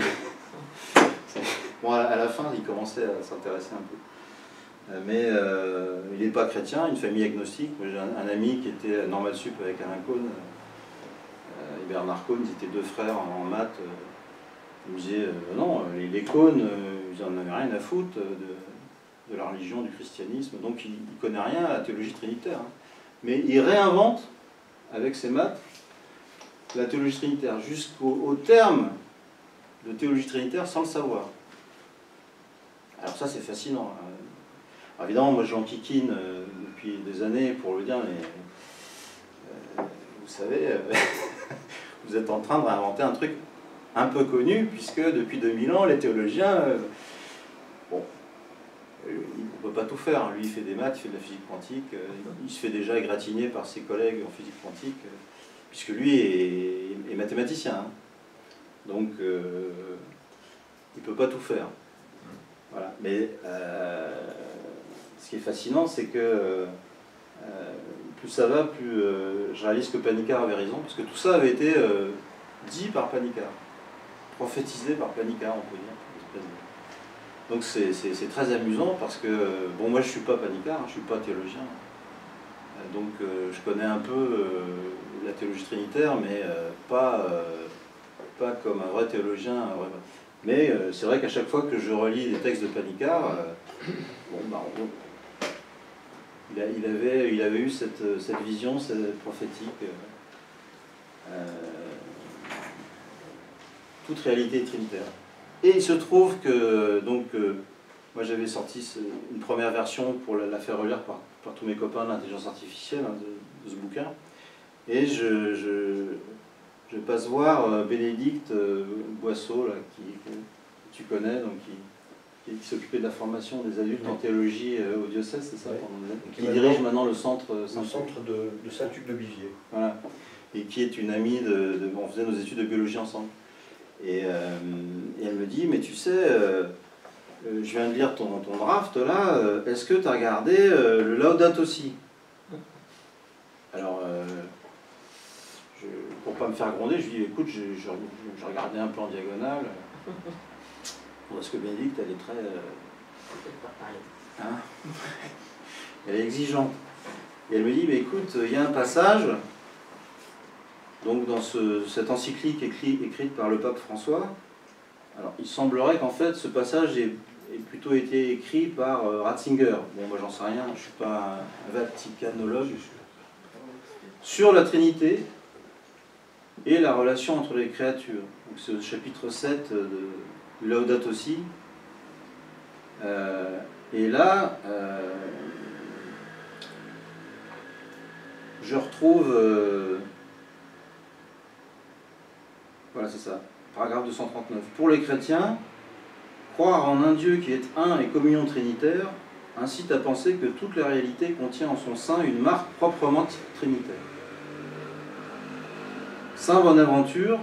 Bon, à la fin, il commençait à s'intéresser un peu. Mais il n'est pas chrétien, une famille agnostique. J'ai un ami qui était à Normal Sup avec Alain Cohn et Bernard Cohn, ils étaient deux frères en maths. Il me disait non, les Cohn, ils n'en avaient rien à foutre de la religion, du christianisme, donc il ne connaît rien à la théologie trinitaire. Hein. Mais il réinvente, avec ses maths, la théologie trinitaire, jusqu'au terme de théologie trinitaire sans le savoir. Alors ça, c'est fascinant. Alors évidemment, moi, j'enquiquine depuis des années pour le dire, mais vous savez, vous êtes en train de réinventer un truc un peu connu, puisque depuis 2000 ans, les théologiens, bon, il ne peut pas tout faire. Lui, il fait des maths, il fait de la physique quantique, il se fait déjà égratigner par ses collègues en physique quantique, puisque lui est mathématicien. Hein. Donc, il ne peut pas tout faire. Voilà. Mais ce qui est fascinant, c'est que plus ça va, plus je réalise que Panicard avait raison, parce que tout ça avait été dit par Panicard, prophétisé par Panicard, on peut dire. Donc c'est très amusant, parce que, bon, moi je ne suis pas Panicard, je ne suis pas théologien, donc je connais un peu la théologie trinitaire, mais pas comme un vrai théologien. Mais c'est vrai qu'à chaque fois que je relis les textes de Panicard, bon, bah, il avait eu cette vision prophétique. Toute réalité est trinitaire. Et il se trouve que, donc, moi j'avais sorti une première version pour la faire relire par tous mes copains de l'intelligence artificielle, hein, de ce bouquin. Et je passe voir Bénédicte Boisseau, là, que tu connais, donc, qui s'occupait de la formation des adultes en théologie au diocèse, c'est ça, qui dirige maintenant le centre de Saint-Hugues de Biviers. Voilà. Et qui est une amie on faisait nos études de biologie ensemble. Et elle me dit, mais tu sais, je viens de lire ton draft là, est-ce que tu as regardé le Laudato Si? Alors, pour pas me faire gronder, je lui dis, écoute, je regardais un peu en diagonale. Parce que Bénédicte, elle est très... hein, elle est exigeante. Et elle me dit, mais écoute, il y a un passage, donc dans cette encyclique écrite par le pape François. Alors, il semblerait qu'en fait, ce passage ait plutôt été écrit par Ratzinger. Bon, moi, j'en sais rien, je ne suis pas un vaticanologue. Sur la Trinité et la relation entre les créatures. Donc, c'est le chapitre 7 de Laudato Si. Et là, je retrouve... voilà, c'est ça. Paragraphe 239. Pour les chrétiens, croire en un Dieu qui est un et communion trinitaire incite à penser que toute la réalité contient en son sein une marque proprement trinitaire. Saint Bonaventure,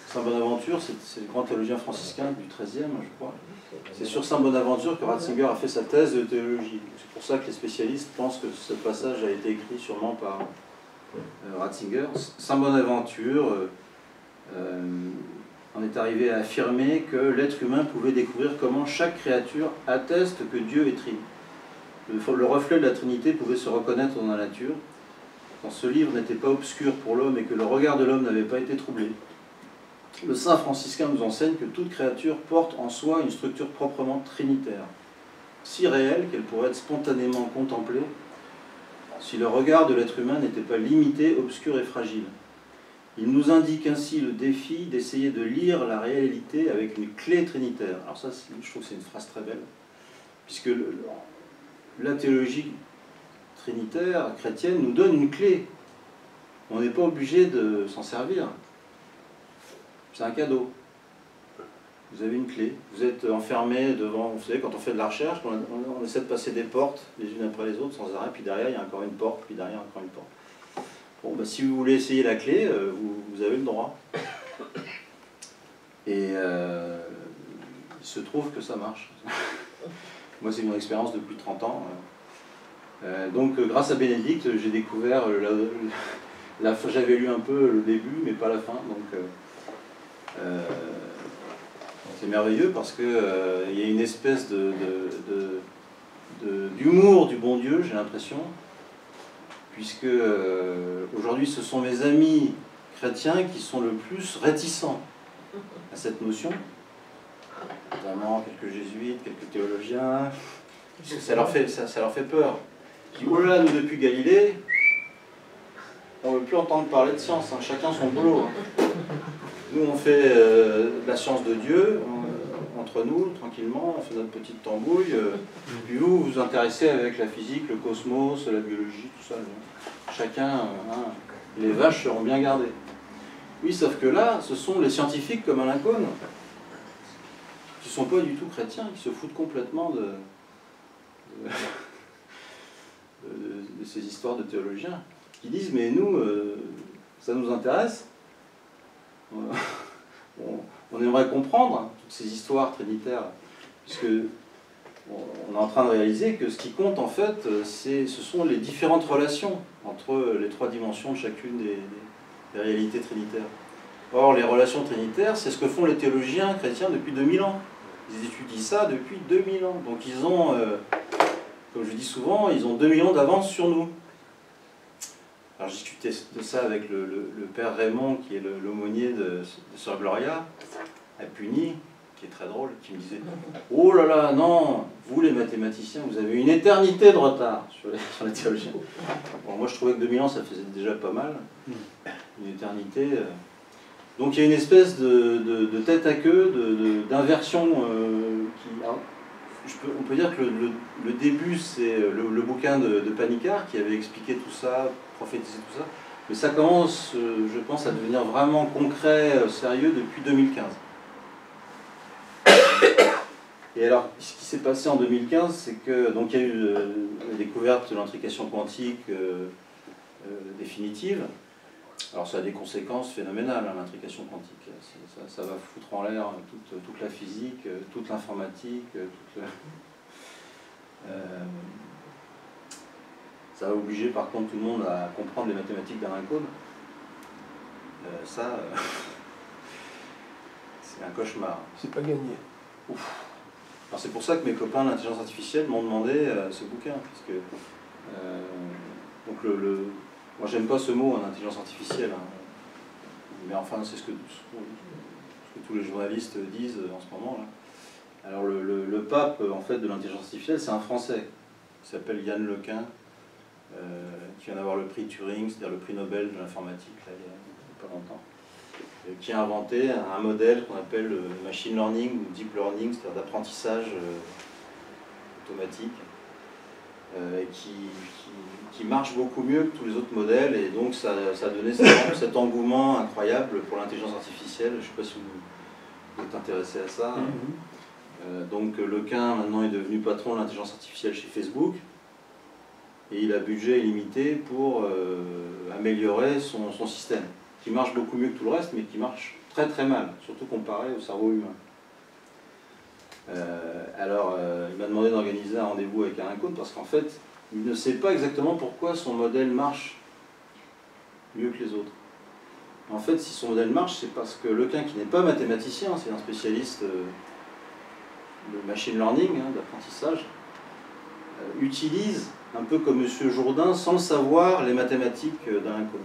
c'est le grand théologien franciscain du XIIIe, je crois. C'est sur Saint Bonaventure que Ratzinger a fait sa thèse de théologie. C'est pour ça que les spécialistes pensent que ce passage a été écrit sûrement par Ratzinger. Saint Bonaventure en est arrivé à affirmer que l'être humain pouvait découvrir comment chaque créature atteste que Dieu est trine. Le reflet de la Trinité pouvait se reconnaître dans la nature, quand ce livre n'était pas obscur pour l'homme et que le regard de l'homme n'avait pas été troublé. Le saint franciscain nous enseigne que toute créature porte en soi une structure proprement trinitaire, si réelle qu'elle pourrait être spontanément contemplée si le regard de l'être humain n'était pas limité, obscur et fragile. Il nous indique ainsi le défi d'essayer de lire la réalité avec une clé trinitaire. Alors ça, je trouve que c'est une phrase très belle, puisque la théologie trinitaire chrétienne nous donne une clé. On n'est pas obligé de s'en servir. C'est un cadeau. Vous avez une clé. Vous êtes enfermé devant, vous savez, quand on fait de la recherche, on essaie de passer des portes les unes après les autres sans arrêt, puis derrière il y a encore une porte, puis derrière encore une porte. Bon, bah, si vous voulez essayer la clé, vous avez le droit. Et il se trouve que ça marche. Moi, c'est mon expérience depuis 30 ans. Donc, grâce à Bénédicte, j'ai découvert... j'avais lu un peu le début, mais pas la fin. Donc, C'est merveilleux parce qu'il y a une espèce d'humour du bon Dieu, j'ai l'impression, puisque aujourd'hui ce sont mes amis chrétiens qui sont le plus réticents à cette notion, notamment quelques jésuites, quelques théologiens, parce que ça leur fait peur. Ils disent, oh là là, nous depuis Galilée, on ne veut plus entendre parler de science, hein, chacun son boulot. Hein. Nous on fait la science de Dieu, entre nous, tranquillement, on fait notre petite tambouille, puis vous vous intéressez avec la physique, le cosmos, la biologie, tout ça. Chacun, hein, les vaches seront bien gardées. Oui, sauf que là, ce sont les scientifiques comme Alain Caunes, qui ne sont pas du tout chrétiens, qui se foutent complètement de ces histoires de théologiens, qui disent, mais nous, ça nous intéresse, on aimerait comprendre toutes ces histoires trinitaires, puisque on est en train de réaliser que ce qui compte, en fait, ce sont les différentes relations entre les trois dimensions de chacune des réalités trinitaires. Or, les relations trinitaires, c'est ce que font les théologiens chrétiens depuis 2000 ans. Ils étudient ça depuis 2000 ans. Donc ils ont, comme je dis souvent, ils ont 2000 ans d'avance sur nous. Alors j'ai discuté de ça avec le père Raymond, qui est l'aumônier de Sœur Gloria, à Puny, qui est très drôle, qui me disait « Oh là là, non, vous les mathématiciens, vous avez une éternité de retard sur les théologiens. » Bon, moi je trouvais que 2000 ans, ça faisait déjà pas mal, une éternité. Donc il y a une espèce de tête à queue, d'inversion on peut dire que le début, c'est le bouquin de Panicard qui avait expliqué tout ça, prophétisé tout ça, mais ça commence, je pense, à devenir vraiment concret, sérieux depuis 2015. Et alors, ce qui s'est passé en 2015, c'est que donc il y a eu la découverte de l'intrication quantique définitive. Alors ça a des conséquences phénoménales, hein, l'intrication quantique. Ça va foutre en l'air toute la physique, toute l'informatique, ça va obliger par contre tout le monde à comprendre les mathématiques d'Alain Caunes. C'est un cauchemar. C'est pas gagné. Alors c'est pour ça que mes copains d'intelligence artificielle m'ont demandé ce bouquin, puisque donc moi j'aime pas ce mot en intelligence artificielle, hein. Mais enfin c'est ce que tous les journalistes disent en ce moment là. Alors le pape en fait de l'intelligence artificielle, c'est un Français qui s'appelle Yann Lequin, qui vient d'avoir le prix Turing, c'est-à-dire le prix Nobel de l'informatique il n'y a pas longtemps, qui a inventé un modèle qu'on appelle machine learning ou deep learning, c'est-à-dire d'apprentissage automatique, qui marche beaucoup mieux que tous les autres modèles, et donc ça a donné cet engouement incroyable pour l'intelligence artificielle. Je ne sais pas si vous êtes intéressé à ça. Donc Lequin maintenant est devenu patron de l'intelligence artificielle chez Facebook, et il a budget illimité pour améliorer son système, qui marche beaucoup mieux que tout le reste, mais qui marche très très mal, surtout comparé au cerveau humain. Alors, il m'a demandé d'organiser un rendez-vous avec Alain Caunes, parce qu'en fait, il ne sait pas exactement pourquoi son modèle marche mieux que les autres. En fait, si son modèle marche, c'est parce que Lequin, qui n'est pas mathématicien, c'est un spécialiste de machine learning, hein, d'apprentissage, utilise, un peu comme M. Jourdain, sans le savoir, les mathématiques d'Alain Caunes.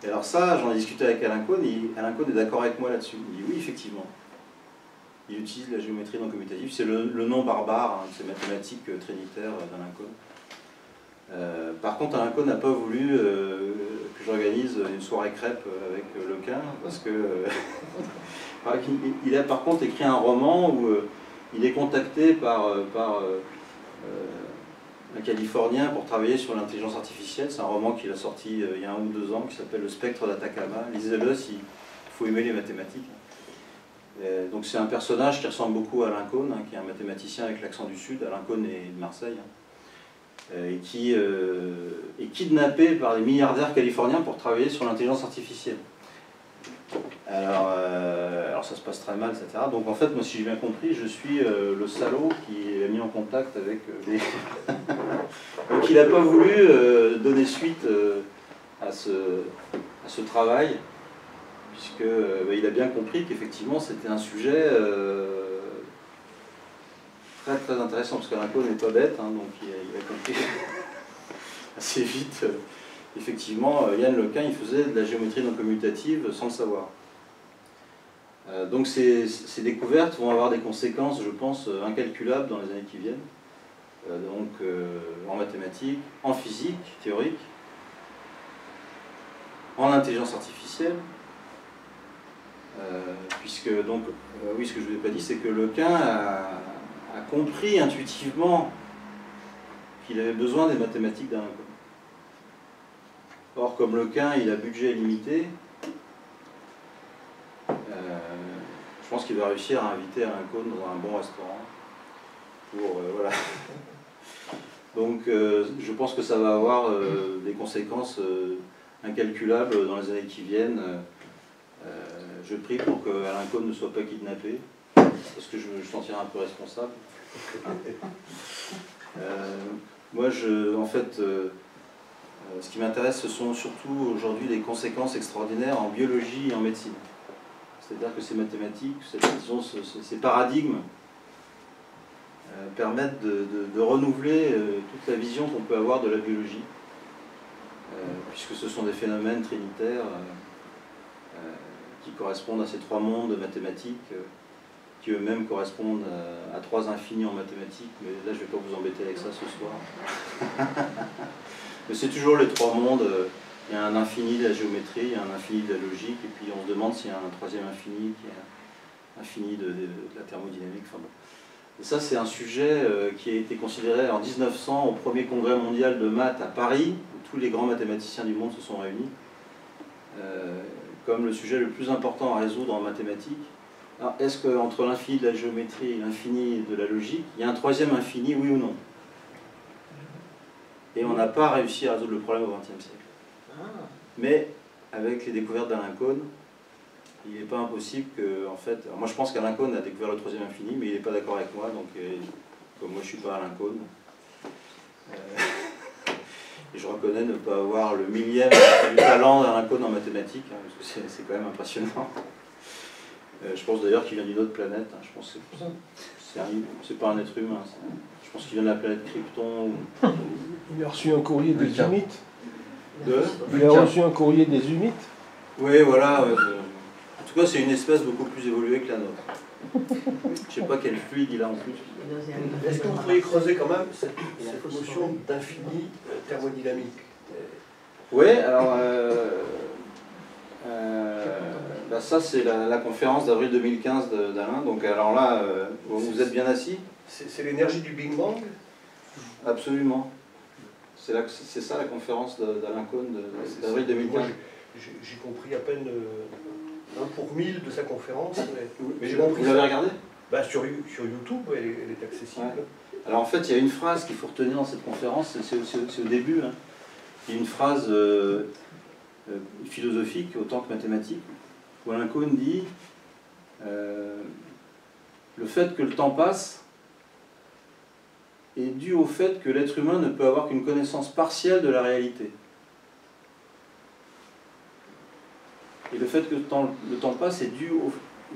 Et alors ça, j'en ai discuté avec Alain Caunes, et Alain Caunes est d'accord avec moi là-dessus. Il dit oui, effectivement. Il utilise la géométrie non commutative, c'est le nom barbare, hein, de ces mathématiques trinitaires d'Alain Caunes. Par contre, Alain Caunes n'a pas voulu que j'organise une soirée crêpe avec Lequin, parce que il a par contre écrit un roman où il est contacté par un Californien pour travailler sur l'intelligence artificielle. C'est un roman qu'il a sorti il y a 1 ou 2 ans qui s'appelle Le Spectre d'Atacama. Lisez-le s'il faut aimer les mathématiques. Et donc c'est un personnage qui ressemble beaucoup à Alain Caunes, hein, qui est un mathématicien avec l'accent du Sud. Alain Caunes est de Marseille, hein, et qui est kidnappé par des milliardaires californiens pour travailler sur l'intelligence artificielle. Alors ça se passe très mal, etc. Donc en fait, moi, si j'ai bien compris, je suis le salaud qui est mis en contact avec les... Donc il n'a pas voulu donner suite à ce travail. puisqu'il a bien compris qu'effectivement c'était un sujet très très intéressant, parce qu'Alain Kohn n'est pas bête, hein, donc il a compris assez vite. Effectivement, Yann Lequin, il faisait de la géométrie non commutative sans le savoir. Donc ces découvertes vont avoir des conséquences, je pense, incalculables dans les années qui viennent. En mathématiques, en physique théorique, en intelligence artificielle, puisque donc, oui, ce que je ne vous ai pas dit, c'est que Lequin a compris intuitivement qu'il avait besoin des mathématiques d'Alain Kohn. Or, comme Lequin, il a budget limité, je pense qu'il va réussir à inviter Alain Kohn dans un bon restaurant. Voilà. Donc, je pense que ça va avoir des conséquences incalculables dans les années qui viennent. Je prie pour que Alain Kohn ne soit pas kidnappé, parce que je me sentirais un peu responsable. Moi, en fait, ce qui m'intéresse, ce sont surtout aujourd'hui les conséquences extraordinaires en biologie et en médecine. C'est-à-dire que ces mathématiques, ces paradigmes permettent de renouveler toute la vision qu'on peut avoir de la biologie, puisque ce sont des phénomènes trinitaires qui correspondent à ces trois mondes mathématiques, qui eux-mêmes correspondent à trois infinis en mathématiques, mais là je ne vais pas vous embêter avec ça ce soir. Mais c'est toujours les trois mondes, il y a un infini de la géométrie, il y a un infini de la logique, et puis on se demande s'il y a un troisième infini, qui est un infini de la thermodynamique. Enfin bon. Et ça c'est un sujet qui a été considéré en 1900 au premier congrès mondial de maths à Paris, où tous les grands mathématiciens du monde se sont réunis, comme le sujet le plus important à résoudre en mathématiques. Alors, est-ce qu'entre l'infini de la géométrie et l'infini de la logique, il y a un troisième infini, oui ou non? Et on n'a pas réussi à résoudre le problème au XXe siècle. Mais avec les découvertes d'Alain Kohn, il n'est pas impossible que, en fait... Alors moi je pense qu'Alain Kohn a découvert le troisième infini, mais il n'est pas d'accord avec moi, donc comme moi je ne suis pas Alain Kohn, et je reconnais ne pas avoir le millième du talent d'Alain Kohn en mathématiques, hein, parce que c'est quand même impressionnant. Je pense d'ailleurs qu'il vient d'une autre planète, hein. Je pense que c'est pas un être humain. Je pense qu'il vient de la planète Krypton. Il a reçu un courrier des Humites. Il a reçu un courrier des Humites. Oui, voilà. En tout cas, c'est une espèce beaucoup plus évoluée que la nôtre. Je ne sais pas quel fluide il a en plus. Est-ce que vous pourriez creuser quand même cette notion d'infini thermodynamique? Oui, alors... ça c'est la conférence d'avril 2015 d'Alain, donc alors là, vous êtes bien assis? C'est l'énergie du Big Bang? Absolument. C'est ça la conférence d'Alain Kohn d'avril 2015. J'ai compris à peine 1 pour 1000 de sa conférence. Mais j'ai Vous compris l'avez ça. regardé? Sur YouTube, elle est accessible. Ouais. Alors en fait, il y a une phrase qu'il faut retenir dans cette conférence, c'est au début. Hein. Il y a une phrase philosophique autant que mathématique, où Alain Kohn dit le fait que le temps passe est dû au fait que l'être humain ne peut avoir qu'une connaissance partielle de la réalité. Et le fait que le temps passe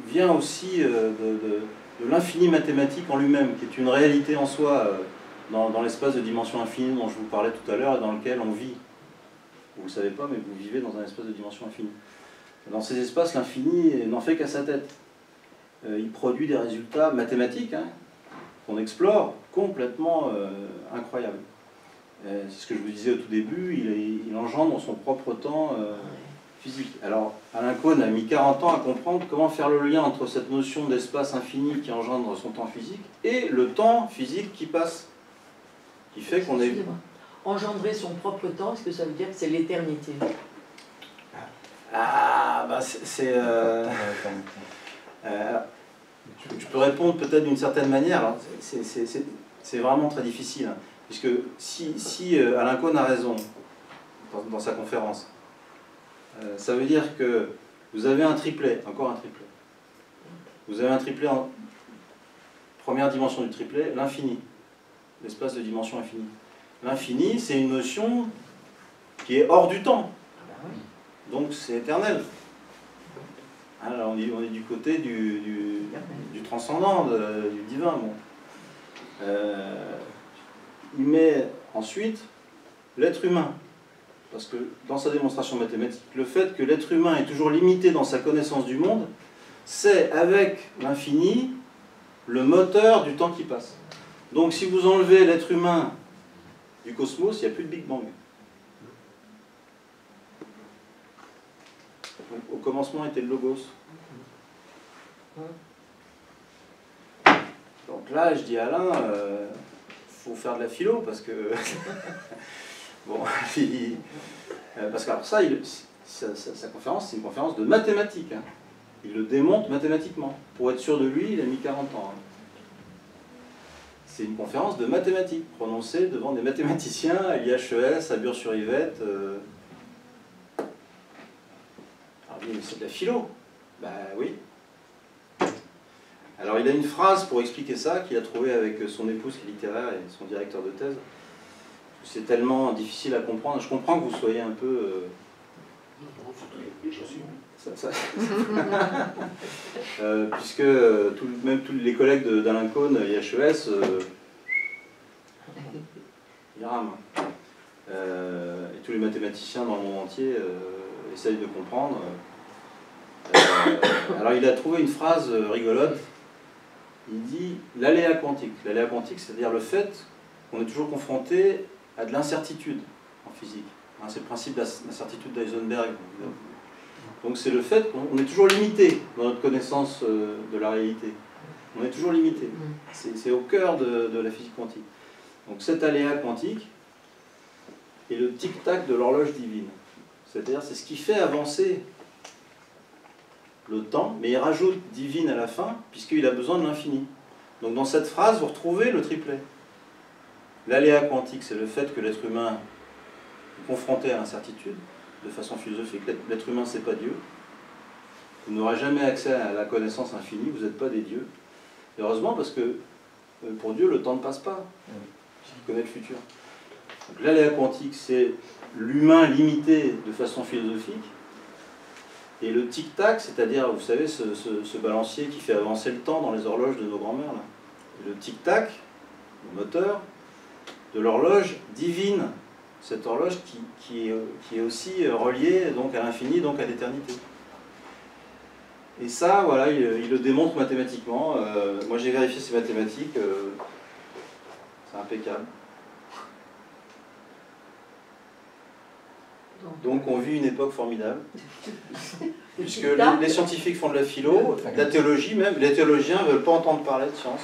vient aussi de l'infini mathématique en lui-même, qui est une réalité en soi dans l'espace de dimension infinie dont je vous parlais tout à l'heure et dans lequel on vit. Vous ne le savez pas, mais vous vivez dans un espace de dimension infinie. Dans ces espaces, l'infini n'en fait qu'à sa tête. Il produit des résultats mathématiques, hein, qu'on explore, complètement incroyables. C'est ce que je vous disais au tout début, il engendre son propre temps physique. Alors, Alain Kohn a mis 40 ans à comprendre comment faire le lien entre cette notion d'espace infini qui engendre son temps physique et le temps physique qui passe. Qui fait qu'on est... Engendrer son propre temps, est-ce que ça veut dire que c'est l'éternité? Ah, bah je peux répondre peut-être d'une certaine manière. C'est vraiment très difficile. Hein, puisque si Alain Kohn a raison dans sa conférence, ça veut dire que vous avez un triplet, encore un triplet. Vous avez un triplet en première dimension du triplet, l'infini, l'espace de dimension infinie. L'infini, c'est une notion qui est hors du temps. Donc c'est éternel. Hein, là, on est du côté du transcendant, du divin. Bon. Il met ensuite l'être humain. Parce que dans sa démonstration mathématique, le fait que l'être humain est toujours limité dans sa connaissance du monde, c'est avec l'infini le moteur du temps qui passe. Donc si vous enlevez l'être humain du cosmos, il n'y a plus de Big Bang. Donc, au commencement était le logos. Donc là, je dis à Alain, faut faire de la philo parce que bon, parce qu'après ça, sa conférence, c'est une conférence de mathématiques. Hein. Il le démonte mathématiquement. Pour être sûr de lui, il a mis 40 ans. Hein. C'est une conférence de mathématiques prononcée devant des mathématiciens à l'IHES, à Bure-sur-Yvette. Alors oui, mais c'est de la philo. Ben oui. Alors il a une phrase pour expliquer ça qu'il a trouvée avec son épouse qui est littéraire et son directeur de thèse. C'est tellement difficile à comprendre. Je comprends que vous soyez un peu... puisque même tous les collègues d'Alain Cohn, IHES, ils rament. Et tous les mathématiciens dans le monde entier essayent de comprendre. Alors il a trouvé une phrase rigolote. Il dit l'aléa quantique. L'aléa quantique, c'est-à-dire le fait qu'on est toujours confronté à de l'incertitude en physique. Hein, c'est le principe de l'incertitude d'Heisenberg. Donc c'est le fait qu'on est toujours limité dans notre connaissance de la réalité. On est toujours limité. C'est au cœur de la physique quantique. Donc cet aléa quantique est le tic-tac de l'horloge divine. C'est-à-dire c'est ce qui fait avancer le temps, mais il rajoute divine à la fin, puisqu'il a besoin de l'infini. Donc dans cette phrase, vous retrouvez le triplet. L'aléa quantique, c'est le fait que l'être humain est confronté à l'incertitude, de façon philosophique. L'être humain, c'est pas Dieu. Vous n'aurez jamais accès à la connaissance infinie, vous n'êtes pas des dieux. Et heureusement, parce que pour Dieu, le temps ne passe pas, puisqu'il connaît le futur. Donc l'aléa quantique, c'est l'humain limité de façon philosophique. Et le tic-tac, c'est-à-dire, vous savez, ce balancier qui fait avancer le temps dans les horloges de nos grands-mères. Le tic-tac, le moteur, de l'horloge divine. Cette horloge qui est aussi reliée donc, à l'infini, donc à l'éternité. Et ça, voilà, il le démontre mathématiquement. Moi, j'ai vérifié ces mathématiques. C'est impeccable. Donc on vit une époque formidable, puisque les scientifiques font de la philo, de la théologie même, les théologiens ne veulent pas entendre parler de science.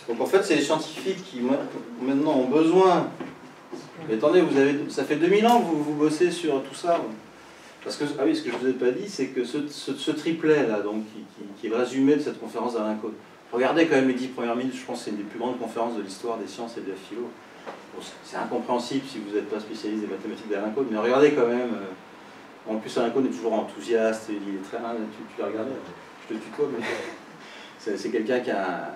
Donc en fait c'est les scientifiques qui maintenant ont besoin... Mais attendez, ça fait 2000 ans que vous bossez sur tout ça. Parce que, ah oui, ce que je ne vous ai pas dit, c'est que ce triplet là, donc, qui est le résumé de cette conférence d'Alain Cohn, regardez quand même les 10 premières minutes, je pense que c'est une des plus grandes conférences de l'histoire des sciences et de la philo. Bon, c'est incompréhensible si vous n'êtes pas spécialiste des mathématiques d'Alain Cohn, mais regardez quand même. En plus, Alain Cohn est toujours enthousiaste, il est très... tu l'as regardé, je te tutoie, mais c'est quelqu'un qui a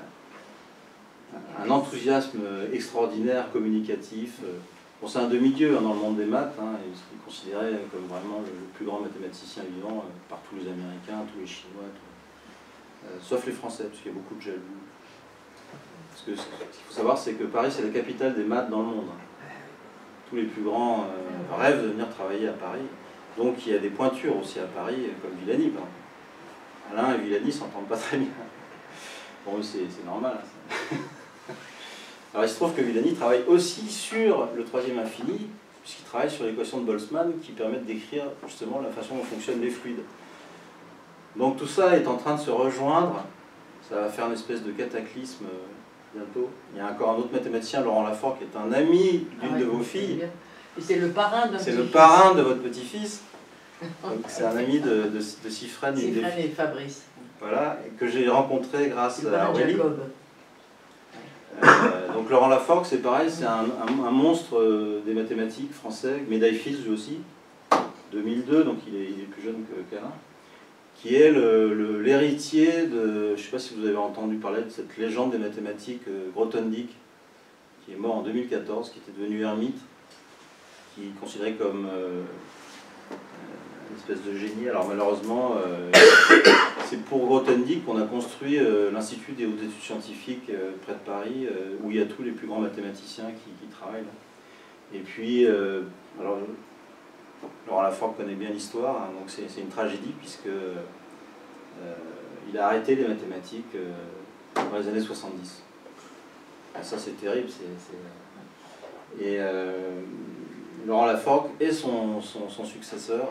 un enthousiasme extraordinaire, communicatif. Bon, c'est un demi-dieu hein, dans le monde des maths, hein, il est considéré comme vraiment le plus grand mathématicien vivant par tous les Américains, tous les Chinois, sauf les Français, parce qu'il y a beaucoup de jaloux. Parce que ce qu'il faut savoir, c'est que Paris, c'est la capitale des maths dans le monde. Tous les plus grands rêvent de venir travailler à Paris. Donc il y a des pointures aussi à Paris, comme Villani, par exemple. Alain et Villani ne s'entendent pas très bien. Bon, c'est normal. Hein, alors il se trouve que Villani travaille aussi sur le troisième infini, puisqu'il travaille sur l'équation de Boltzmann qui permet de décrire justement la façon dont fonctionnent les fluides. Donc tout ça est en train de se rejoindre, ça va faire une espèce de cataclysme bientôt. Il y a encore un autre mathématicien, Laurent Lafort, qui est un ami d'une de vos filles. Et c'est le parrain d'un C'est le parrain de votre petit-fils. C'est un ami de Sifrène et Fabrice. Voilà, que j'ai rencontré grâce à Aurélie. Jacob. Donc Laurent Lafort, c'est pareil, c'est un monstre des mathématiques français, médaille Fields lui aussi, 2002, donc il est plus jeune qu'Alain, qui est l'héritier de, je ne sais pas si vous avez entendu parler de cette légende des mathématiques, Grothendieck, qui est mort en 2014, qui était devenu ermite, qui est considéré comme une espèce de génie. Alors malheureusement, c'est pour Grothendieck qu'on a construit l'Institut des hautes études scientifiques près de Paris, où il y a tous les plus grands mathématiciens qui travaillent là. Et puis, alors Laurent Laforgue connaît bien l'histoire, hein, donc c'est une tragédie puisque il a arrêté les mathématiques dans les années 70. Ah, ça c'est terrible. Et Laurent Laforgue est son successeur.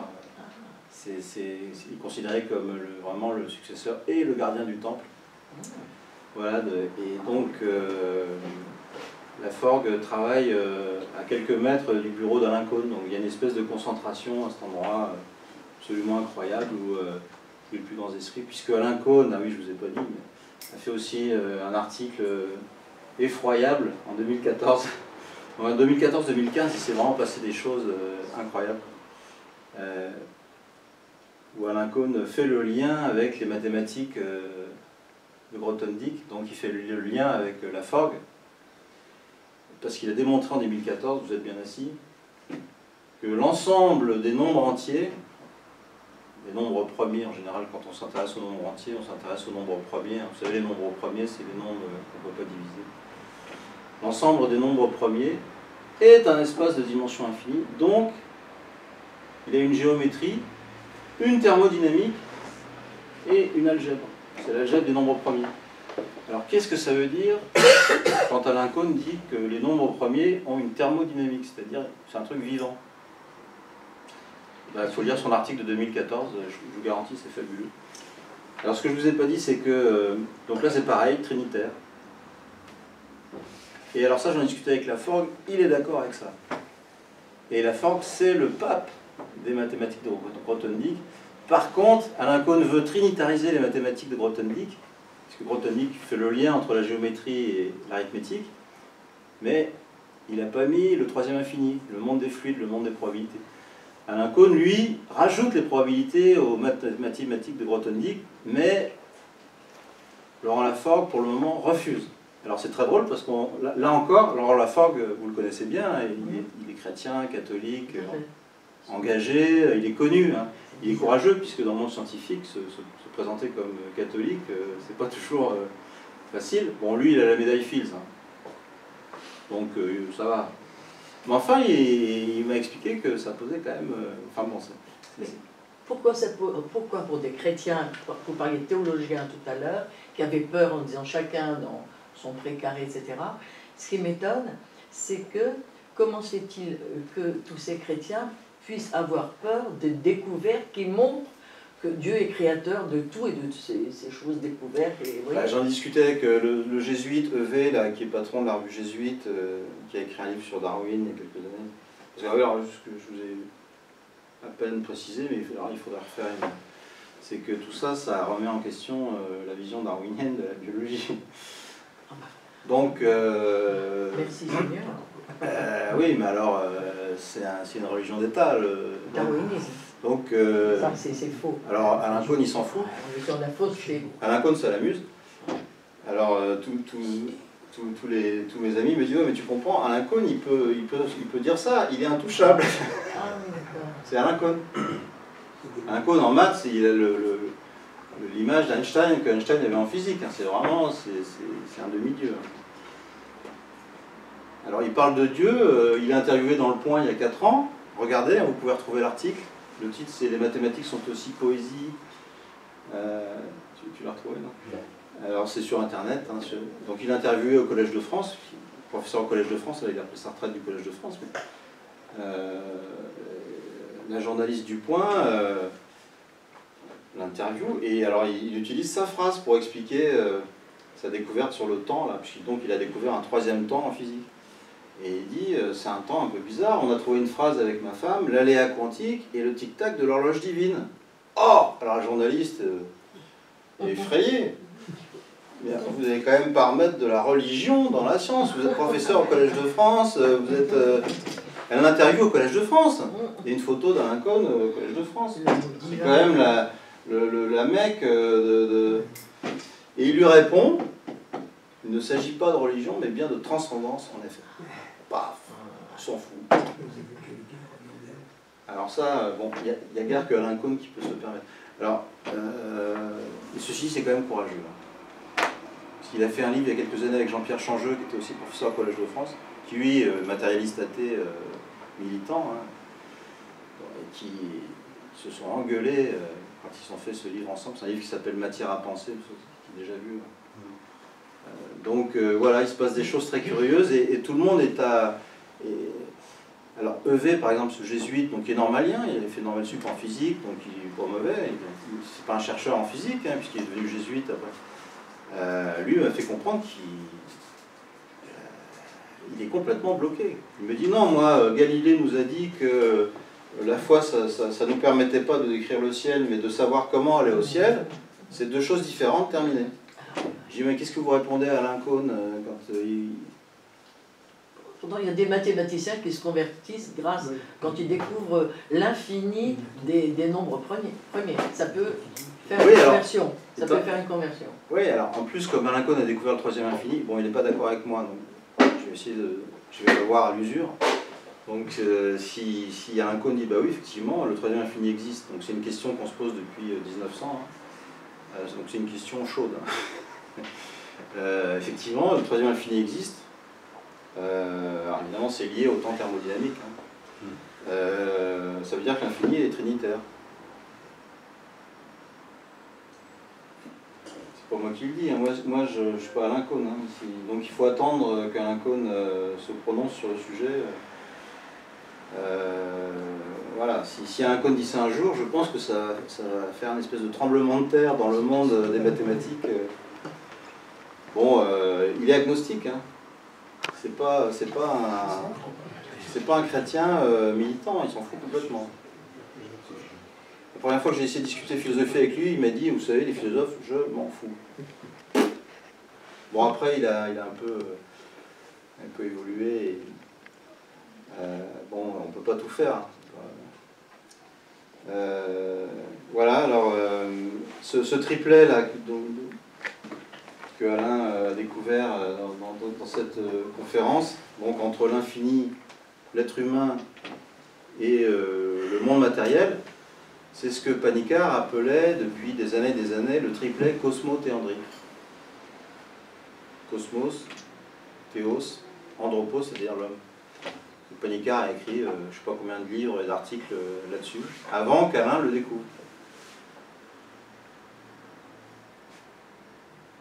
Il est considéré comme vraiment le successeur et le gardien du temple. Voilà, et donc Laforgue travaille à quelques mètres du bureau d'Alain Caunes. Donc il y a une espèce de concentration à cet endroit absolument incroyable où il est le plus grand esprit, puisque Alain Caunes, ah oui, je ne vous ai pas dit, mais a fait aussi un article effroyable en 2014. En 2014-2015, il s'est vraiment passé des choses incroyables. Où Alain Caunes fait le lien avec les mathématiques de Grothendieck, donc il fait le lien avec Laforgue, parce qu'il a démontré en 2014, vous êtes bien assis, que l'ensemble des nombres entiers, les nombres premiers en général, quand on s'intéresse aux nombres entiers, on s'intéresse aux nombres premiers. Vous savez, les nombres premiers, c'est les nombres qu'on ne peut pas diviser. L'ensemble des nombres premiers est un espace de dimension infinie, donc il a une géométrie, une thermodynamique et une algèbre. C'est l'algèbre des nombres premiers. Alors qu'est-ce que ça veut dire quand Alain Caunes dit que les nombres premiers ont une thermodynamique, c'est-à-dire c'est un truc vivant? Il faut lire son article de 2014, je vous garantis, c'est fabuleux. Alors ce que je ne vous ai pas dit, c'est que, donc là c'est pareil, trinitaire. Et alors ça, j'en ai discuté avec Laforgue, il est d'accord avec ça. Et Laforgue, c'est le pape des mathématiques de Grothendieck. Par contre, Alain Caunes veut trinitariser les mathématiques de Grothendieck, puisque Grothendieck fait le lien entre la géométrie et l'arithmétique, mais il n'a pas mis le troisième infini, le monde des fluides, le monde des probabilités. Alain Caunes, lui, rajoute les probabilités aux mathématiques de Grothendieck, mais Laurent Laforgue, pour le moment, refuse. Alors c'est très drôle parce que là encore, Laurent Laforgue, vous le connaissez bien, il est chrétien, catholique, engagé, il est connu, hein. Il est courageux puisque dans le monde scientifique, se présenter comme catholique, c'est pas toujours facile. Bon, lui, il a la médaille Fields, hein. Donc ça va. Mais enfin, il m'a expliqué que ça posait quand même... enfin bon, pourquoi pour des chrétiens, vous parliez de théologiens tout à l'heure, qui avaient peur en disant chacun dans son précaré, etc. Ce qui m'étonne, c'est que comment se fait-il que tous ces chrétiens puissent avoir peur de découvertes qui montrent que Dieu est créateur de tout et de ces choses découvertes. Bah, j'en discutais avec le jésuite EV, là, qui est patron de la revue jésuite, qui a écrit un livre sur Darwin il y a quelques années. Parce que, alors, ce que je vous ai à peine précisé, mais il faudra refaire une... C'est que tout ça, ça remet en question la vision darwinienne de la biologie. Donc... Merci Seigneur. oui, mais alors, c'est une religion d'État, le darwinisme. Donc, ça, c'est faux. Alors, Alain Caunes, il s'en fout. Alain Caunes, ça l'amuse. Alors, tous mes amis me disent, ouais, mais tu comprends, Alain Caunes, il peut dire ça, il est intouchable. Ah oui, d'accord. C'est Alain Caunes. Alain Caunes, en maths, il a l'image d'Einstein qu'Einstein avait en physique. Hein. C'est vraiment, c'est un demi-dieu. Alors, il parle de Dieu, il est interviewé dans Le Point il y a 4 ans. Regardez, vous pouvez retrouver l'article. Le titre, c'est « Les mathématiques sont aussi poésie ». Tu l'as retrouvé, non? Alors, c'est sur Internet. Hein, donc, il est interviewé au Collège de France. Professeur au Collège de France, là, il a pris sa retraite du Collège de France. Mais, la journaliste du Point l'interview. Et alors, il utilise sa phrase pour expliquer sa découverte sur le temps. Là, donc, il a découvert un 3e temps en physique. Et il dit, c'est un temps un peu bizarre, on a trouvé une phrase avec ma femme, l'aléa quantique et le tic-tac de l'horloge divine. Oh! Alors la journaliste est effrayée. Mais vous n'allez quand même pas remettre de la religion dans la science. Vous êtes professeur au Collège de France, vous êtes... Elle a une interview au Collège de France. Il y a une photo d'Alain Caunes au Collège de France. C'est quand même la mecque de... Et il lui répond, il ne s'agit pas de religion, mais bien de transcendance, en effet. Paf, on s'en fout. Alors ça, bon, il y a guère que Alain Caunes qui peut se permettre. Alors, ceci, c'est quand même courageux. Hein. Parce qu'il a fait un livre il y a quelques années avec Jean-Pierre Changeux, qui était aussi professeur au Collège de France, qui lui, matérialiste athée militant, hein, et qui se sont engueulés quand ils ont fait ce livre ensemble. C'est un livre qui s'appelle Matière à penser, qui est déjà vu. Donc voilà, il se passe des choses très curieuses et tout le monde est à... alors EV par exemple, ce jésuite, donc il est normalien, il a fait Normal Sup en physique, donc il est pas mauvais, c'est pas un chercheur en physique, hein, puisqu'il est devenu jésuite après. Lui m'a fait comprendre qu'il est complètement bloqué. Il me dit non, moi Galilée nous a dit que la foi ça nous permettait pas de décrire le ciel, mais de savoir comment aller au ciel, c'est deux choses différentes, terminées. J'ai dit, mais qu'est-ce que vous répondez à Alain Caunes quand il... Pourtant, il y a des mathématiciens qui se convertissent grâce, quand ils découvrent l'infini des nombres premiers. Ça peut faire une conversion. Ça peut faire une conversion. Oui, alors en plus, comme Alain Caunes a découvert le troisième infini, bon, il n'est pas d'accord avec moi, donc je vais le voir à l'usure. Donc si Alain Caunes dit, bah oui, effectivement, le troisième infini existe, donc c'est une question qu'on se pose depuis 1900, hein. Donc c'est une question chaude. Hein. Effectivement, le troisième infini existe. Alors évidemment, c'est lié au temps thermodynamique. Hein. Ça veut dire que l'infini est trinitaire. C'est pas moi qui le dis. Hein. Moi je ne suis pas Alain Caunes. Hein. Donc il faut attendre qu'Alain Caunes se prononce sur le sujet. Voilà, si Alain Caunes dit ça un jour, je pense que ça va faire une espèce de tremblement de terre dans le monde des mathématiques. Bon, il est agnostique, hein. C'est pas un chrétien militant, il s'en fout complètement. La première fois que j'ai essayé de discuter philosophie avec lui, il m'a dit, vous savez, les philosophes, je m'en fous. Bon, après, il a un peu évolué. Et, bon, on peut pas tout faire. Voilà, alors, ce triplet là que Alain a découvert dans cette conférence, donc entre l'infini, l'être humain et le monde matériel, c'est ce que Panikkar appelait depuis des années le triplet cosmo-théandrique. Cosmos, théos, anthropos, c'est-à-dire l'homme. Panikkar a écrit je ne sais pas combien de livres et d'articles là-dessus, avant qu'Alain le découvre.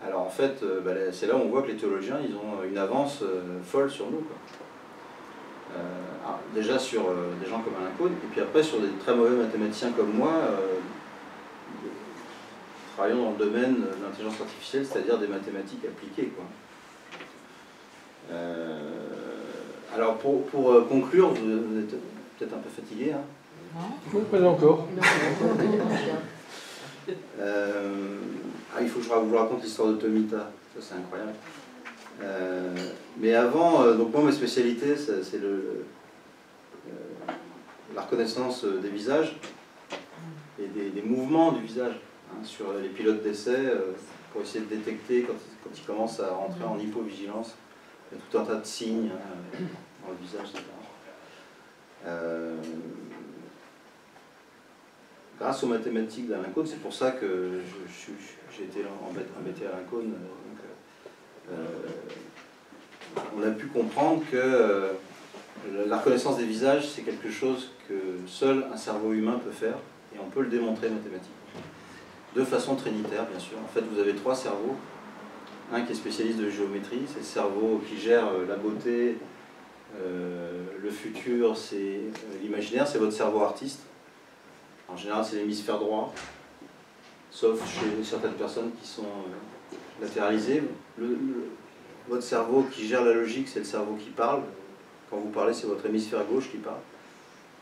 Alors en fait, c'est là où on voit que les théologiens, ils ont une avance folle sur nous, quoi. Déjà sur des gens comme Alain Caunes, et puis après sur des très mauvais mathématiciens comme moi, travaillant dans le domaine de l'intelligence artificielle, c'est-à-dire des mathématiques appliquées, quoi. Alors pour conclure, vous êtes peut-être un peu fatigué, hein? Non, pas encore. Il faut que je vous raconte l'histoire de Tomita, ça c'est incroyable. Mais avant, donc moi ma spécialité c'est la reconnaissance des visages et des mouvements du visage, hein, sur les pilotes d'essai pour essayer de détecter quand ils commencent à rentrer en hypovigilance. Il y a tout un tas de signes, hein, dans le visage, etc. Grâce aux mathématiques d'Alain Caunes, c'est pour ça que j'ai été embêté à Alain Caunes. On a pu comprendre que la reconnaissance des visages, c'est quelque chose que seul un cerveau humain peut faire, et on peut le démontrer mathématiquement. De façon trinitaire, bien sûr. En fait, vous avez trois cerveaux. Un qui est spécialiste de géométrie, c'est le cerveau qui gère la beauté, le futur, c'est l'imaginaire, c'est votre cerveau artiste. En général, c'est l'hémisphère droit, sauf chez certaines personnes qui sont latéralisées. Votre cerveau qui gère la logique, c'est le cerveau qui parle. Quand vous parlez, c'est votre hémisphère gauche qui parle.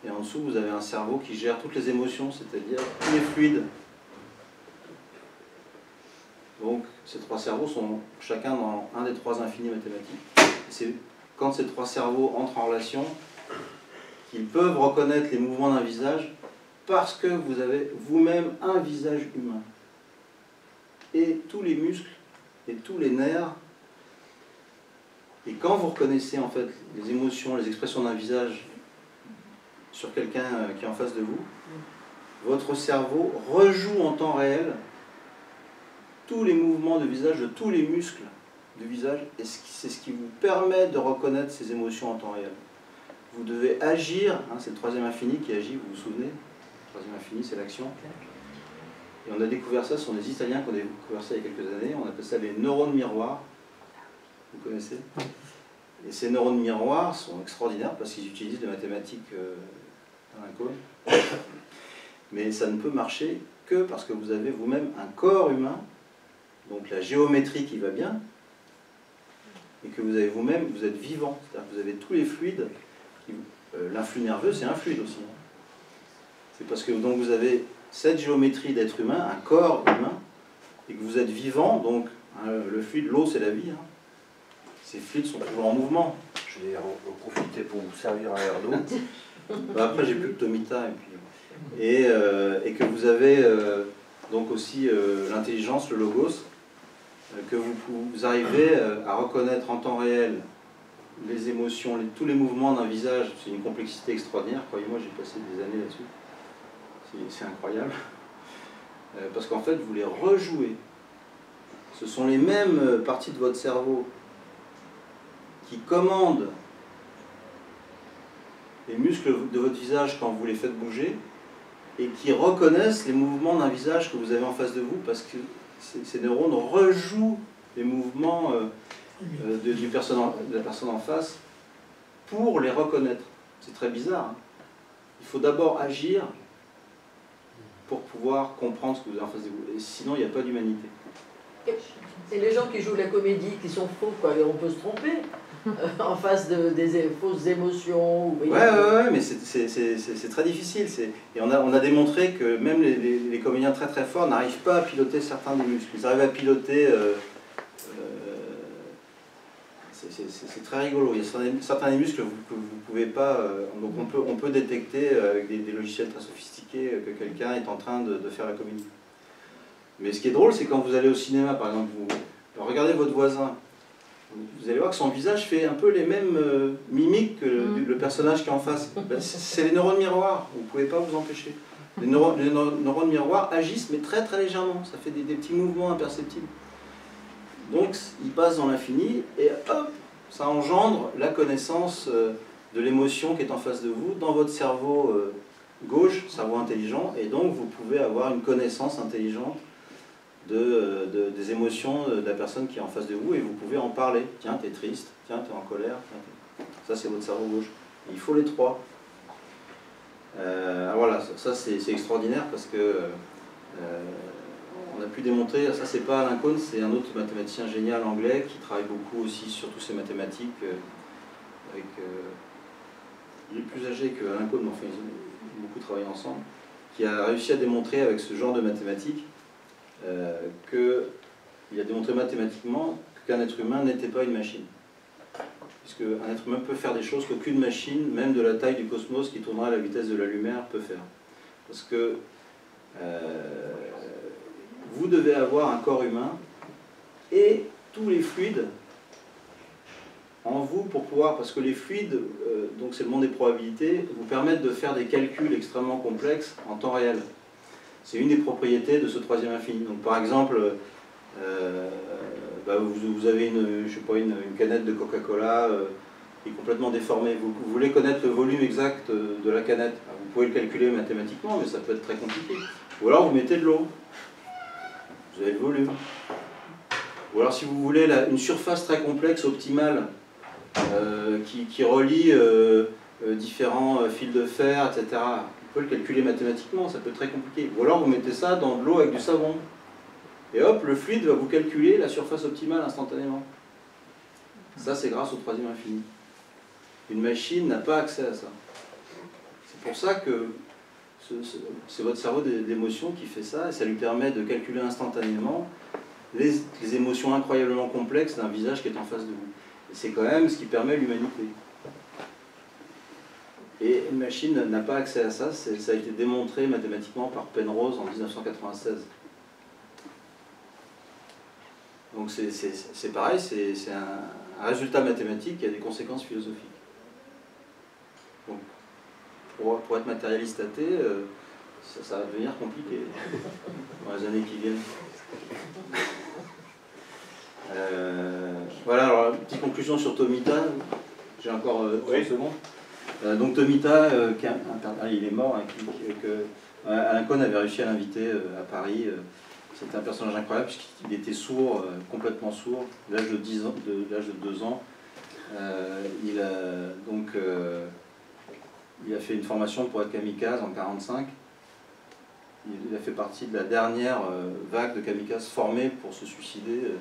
Et en dessous, vous avez un cerveau qui gère toutes les émotions, c'est-à-dire tous les fluides. Donc, ces trois cerveaux sont chacun dans un des trois infinis mathématiques. C'est quand ces trois cerveaux entrent en relation qu'ils peuvent reconnaître les mouvements d'un visage parce que vous avez vous-même un visage humain. Et tous les muscles et tous les nerfs. Et quand vous reconnaissez en fait les émotions, les expressions d'un visage sur quelqu'un qui est en face de vous, votre cerveau rejoue en temps réel tous les mouvements de visage, de tous les muscles du visage, et c'est ce qui vous permet de reconnaître ces émotions en temps réel. Vous devez agir, hein, c'est le troisième infini qui agit, vous vous souvenez? Le troisième infini, c'est l'action. Et on a découvert ça, ce sont des Italiens qui ont découvert ça il y a quelques années, on appelle ça les neurones miroirs. Vous connaissez? Et ces neurones miroirs sont extraordinaires parce qu'ils utilisent des mathématiques dans un cône. Mais ça ne peut marcher que parce que vous avez vous-même un corps humain, donc la géométrie qui va bien, et que vous avez vous-même, vous êtes vivant, c'est-à-dire que vous avez tous les fluides. L'influx nerveux, c'est un fluide aussi. C'est parce que donc vous avez cette géométrie d'être humain, un corps humain, et que vous êtes vivant, donc hein, le fluide, l'eau c'est la vie. Hein. Ces fluides sont toujours en mouvement. Je vais en profiter pour vous servir un verre d'eau. Après j'ai plus que Tomita, et que vous avez donc aussi l'intelligence, le logos, que vous arrivez à reconnaître en temps réel les émotions, tous les mouvements d'un visage. C'est une complexité extraordinaire, croyez-moi, j'ai passé des années là-dessus. C'est incroyable. Parce qu'en fait, vous les rejouez. Ce sont les mêmes parties de votre cerveau qui commandent les muscles de votre visage quand vous les faites bouger et qui reconnaissent les mouvements d'un visage que vous avez en face de vous parce que ces neurones rejouent les mouvements de la personne en face pour les reconnaître. C'est très bizarre. Hein. Il faut d'abord agir pour pouvoir comprendre ce que vous avez en face de vous. Et sinon, il n'y a pas d'humanité. C'est les gens qui jouent la comédie qui sont faux, quoi. Et on peut se tromper en face des fausses émotions. Ouais, mais c'est très difficile. Et on a démontré que même les comédiens très très forts n'arrivent pas à piloter certains des muscles. Ils arrivent à piloter... c'est très rigolo. Il y a certains des muscles que vous ne pouvez pas... donc on peut détecter avec des logiciels très sophistiqués que quelqu'un est en train de faire la comédie. Mais ce qui est drôle, c'est quand vous allez au cinéma, par exemple, vous regardez votre voisin, vous allez voir que son visage fait un peu les mêmes mimiques que le personnage qui est en face. Ben, c'est les neurones miroirs, vous ne pouvez pas vous empêcher. Les neurones miroirs agissent, mais très très légèrement, ça fait des petits mouvements imperceptibles. Donc ils passent dans l'infini, et hop, ça engendre la connaissance de l'émotion qui est en face de vous, dans votre cerveau gauche, cerveau intelligent, et donc vous pouvez avoir une connaissance intelligente des émotions de la personne qui est en face de vous, et vous pouvez en parler. Tiens, t'es triste, tiens, t'es en colère. Ça, c'est votre cerveau gauche. Et il faut les trois. Voilà, ça c'est extraordinaire parce que on a pu démontrer, ça c'est pas Alain Kohn, c'est un autre mathématicien génial anglais qui travaille beaucoup aussi sur toutes ces mathématiques. Il est plus âgé que Alain Kohn, mais enfin ils ont beaucoup travaillé ensemble, qui a réussi à démontrer avec ce genre de mathématiques il a démontré mathématiquement qu'un être humain n'était pas une machine. Puisque un être humain peut faire des choses qu'aucune machine, même de la taille du cosmos qui tournera à la vitesse de la lumière, peut faire. Parce que vous devez avoir un corps humain et tous les fluides en vous pour pouvoir, parce que les fluides, donc c'est le monde des probabilités, vous permettent de faire des calculs extrêmement complexes en temps réel. C'est une des propriétés de ce troisième infini. Donc par exemple, vous avez une canette de Coca-Cola qui est complètement déformée. Vous voulez connaître le volume exact de la canette. Vous pouvez le calculer mathématiquement, mais ça peut être très compliqué. Ou alors vous mettez de l'eau. Vous avez le volume. Ou alors si vous voulez une surface très complexe, optimale, qui relie différents fils de fer, etc. Vous pouvez le calculer mathématiquement, ça peut être très compliqué. Ou alors vous mettez ça dans de l'eau avec du savon. Et hop, le fluide va vous calculer la surface optimale instantanément. Ça, c'est grâce au troisième infini. Une machine n'a pas accès à ça. C'est pour ça que c'est votre cerveau d'émotion qui fait ça, et ça lui permet de calculer instantanément les émotions incroyablement complexes d'un visage qui est en face de vous. Et c'est quand même ce qui permet l'humanité. Et une machine n'a pas accès à ça, ça a été démontré mathématiquement par Penrose en 1996. Donc c'est pareil, c'est un résultat mathématique qui a des conséquences philosophiques. Donc, pour être matérialiste athée, ça va devenir compliqué dans les années qui viennent. Voilà, alors petite conclusion sur Tomita. J'ai encore 30 secondes. Donc Tomita, il est mort, Alain Cohen avait réussi à l'inviter à Paris. C'était un personnage incroyable puisqu'il était sourd, complètement sourd, de l'âge de 2 ans. Il a fait une formation pour être kamikaze en 1945. Il a fait partie de la dernière vague de kamikazes formés pour se suicider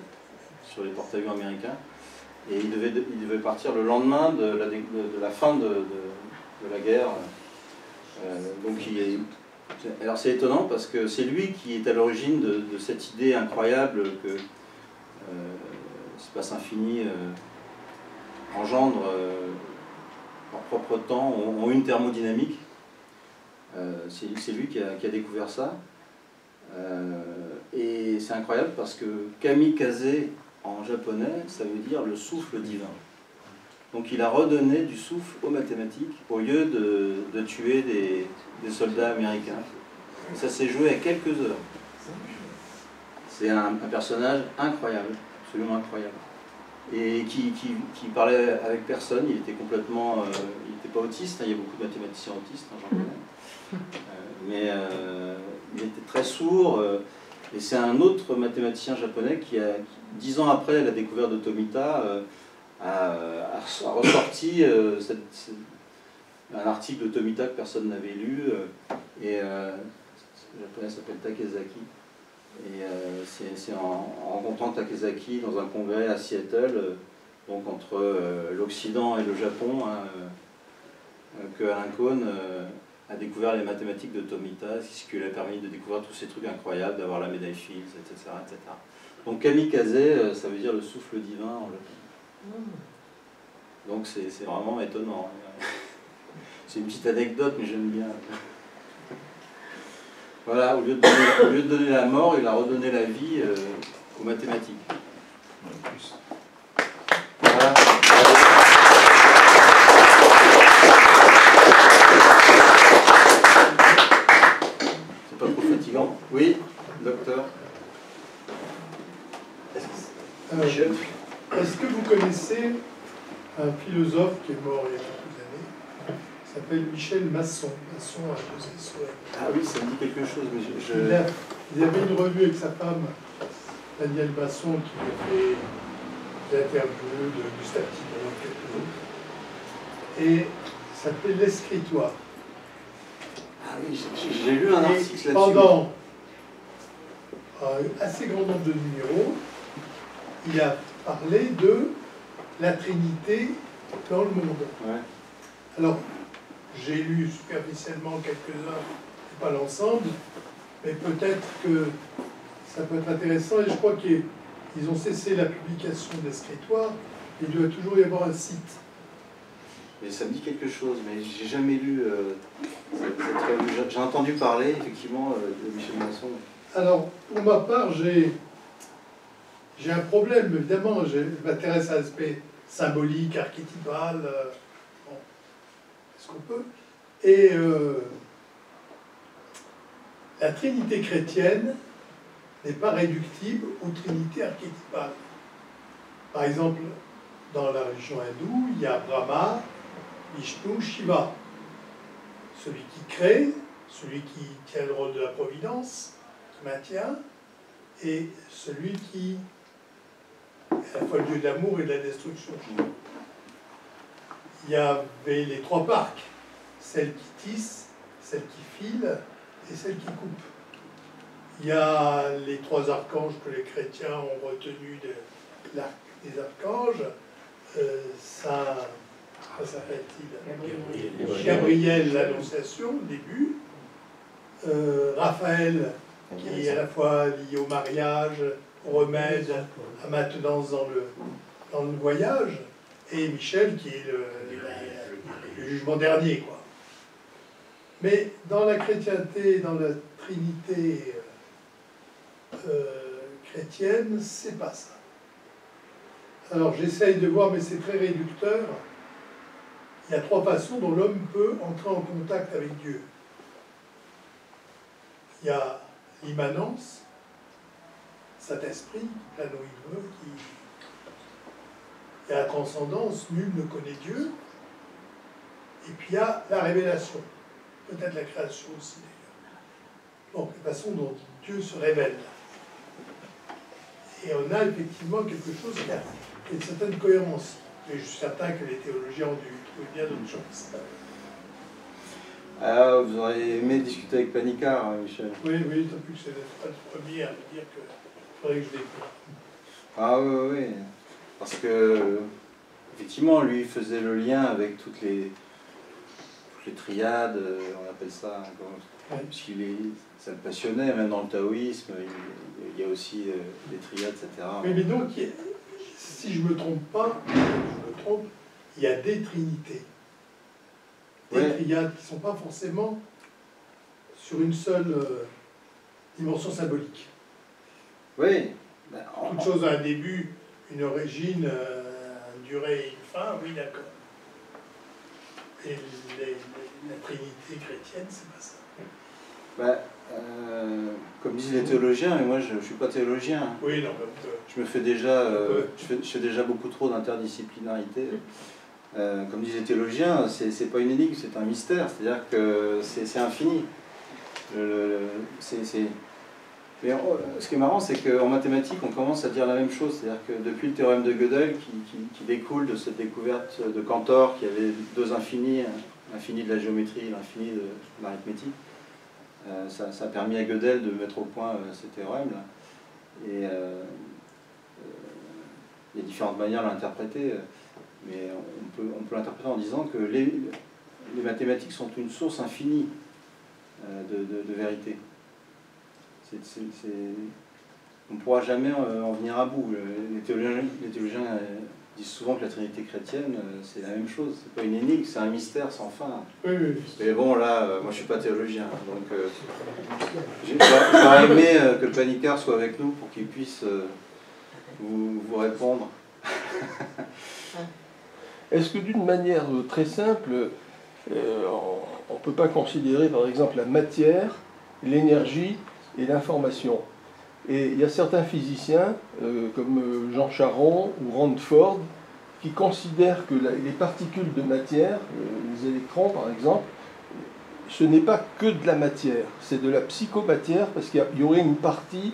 sur les porte-avions américains. Et il devait partir le lendemain de la fin de la guerre. Alors c'est étonnant parce que c'est lui qui est à l'origine de cette idée incroyable que l'espace infini engendre leur propre temps, ont une thermodynamique. C'est lui qui a découvert ça. Et c'est incroyable parce que kamikaze en japonais, ça veut dire le souffle divin. Donc il a redonné du souffle aux mathématiques au lieu de tuer des soldats américains. Et ça s'est joué à quelques heures. C'est un personnage incroyable, absolument incroyable. Et qui parlait avec personne, il était complètement... il n'était pas autiste, il y a beaucoup de mathématiciens autistes, j'en connais. Mais il était très sourd. Et c'est un autre mathématicien japonais qui, 10 ans après la découverte de Tomita, a ressorti un article de Tomita que personne n'avait lu. Le japonais s'appelle Takezaki. Et c'est en rencontrant Takezaki dans un congrès à Seattle, donc entre l'Occident et le Japon, que Alain Cohen a découvert les mathématiques de Tomita, ce qui lui a permis de découvrir tous ces trucs incroyables, d'avoir la médaille Fields, etc., etc. Donc kamikaze, ça veut dire le souffle divin en japonais. Donc c'est vraiment étonnant. C'est une petite anecdote, mais j'aime bien. Voilà, au lieu de donner la mort, il a redonné la vie aux mathématiques. Voilà. C'est pas trop fatigant. Oui, docteur. Est-ce que vous connaissez un philosophe qui est mort il y a quelques années, qui s'appelle Michel Masson, Masson à 2 S. Ah oui, ça me dit quelque chose, mais Il avait une revue avec sa femme, Danielle Masson, qui a fait des interviews de Gustave Thibon, quelques autres. Et ça s'appelle L'Escritoire. Ah oui, j'ai lu un article là-dessus. Pendant un assez grand nombre de numéros, il a parlé de la Trinité dans le monde. Ouais. Alors, j'ai lu superficiellement quelques-uns, pas l'ensemble, mais peut-être que ça peut être intéressant, et je crois qu'ils ont cessé la publication de l'Escritoire, il doit toujours y avoir un site. Mais ça me dit quelque chose, mais j'ai jamais lu cette revue. J'ai entendu parler, effectivement, de Michel Masson. Alors, pour ma part, j'ai un problème, évidemment, je m'intéresse à l'aspect symbolique, archétypal, bon, est-ce qu'on peut. Et la Trinité chrétienne n'est pas réductible aux Trinités archétypales. Par exemple, dans la religion hindoue, il y a Brahma, Vishnu, Shiva. Celui qui crée, celui qui tient le rôle de la providence, qui maintient, et celui qui est à la fois le dieu de l'amour et de la destruction. Il y avait les 3 parcs, celle qui tisse, celle qui file et celle qui coupe. Il y a les 3 archanges que les chrétiens ont retenus de l'arc des archanges. Comment s'appelle-t-il? Gabriel, l'Annonciation, au début. Raphaël, qui est à la fois lié au mariage, au remède, à maintenance dans le voyage. Et Michel, qui est le jugement dernier, quoi. Mais dans la chrétienté, dans la Trinité chrétienne, c'est pas ça. Alors j'essaye de voir, mais c'est très réducteur. il y a trois façons dont l'homme peut entrer en contact avec Dieu. Il y a l'immanence, Saint-Esprit, qui plane où il veut, il y a la transcendance, nul ne connaît Dieu, et puis il y a la révélation, peut-être la création aussi d'ailleurs. Donc la façon dont Dieu se révèle. Et on a effectivement quelque chose qui a une certaine cohérence. Mais je suis certain que les théologiens ont dû trouver bien d'autres choses. Ah, vous auriez aimé discuter avec Panicard, Michel. Oui, oui, tant plus que c'est pas le premier à me dire qu'il faudrait que je l'écoute. Ah oui, oui, parce que effectivement, lui faisait le lien avec toutes les triades, on appelle ça, ça le passionnait, même dans le taoïsme, il y a aussi des triades, etc. Oui, mais donc, si je ne me trompe pas, il y a des trinités. Des triades qui ne sont pas forcément sur une seule dimension symbolique. Oui. Toute chose a un début, une origine, une durée et une fin, oui, d'accord. Et la Trinité chrétienne, c'est pas ça. Comme disent les théologiens, mais moi je ne suis pas théologien. Oui, non, je me fais déjà, je fais déjà beaucoup trop d'interdisciplinarité. Comme disent les théologiens, c'est pas une énigme, c'est un mystère. C'est-à-dire que c'est infini. Mais ce qui est marrant, c'est qu'en mathématiques, on commence à dire la même chose. C'est-à-dire que depuis le théorème de Gödel, qui découle de cette découverte de Cantor, qui avait deux infinis, l'infini de la géométrie et l'infini de l'arithmétique, ça a permis à Gödel de mettre au point ces théorèmes-là. Et il y a différentes manières de l'interpréter, mais on peut l'interpréter en disant que les mathématiques sont une source infinie de vérité. On ne pourra jamais en venir à bout. Les théologiens disent souvent que la Trinité chrétienne, c'est la même chose. C'est pas une énigme, c'est un mystère sans fin. Oui, oui. Mais bon, là, moi je ne suis pas théologien. Donc, j'aurais aimé que Panicard soit avec nous pour qu'il puisse vous répondre. Est-ce que d'une manière très simple, on ne peut pas considérer par exemple la matière, l'énergie et l'information? Et il y a certains physiciens, comme Jean Charron ou Rutherford, qui considèrent que les particules de matière, les électrons par exemple, ce n'est pas que de la matière, c'est de la psychomatière, parce qu'il y aurait une partie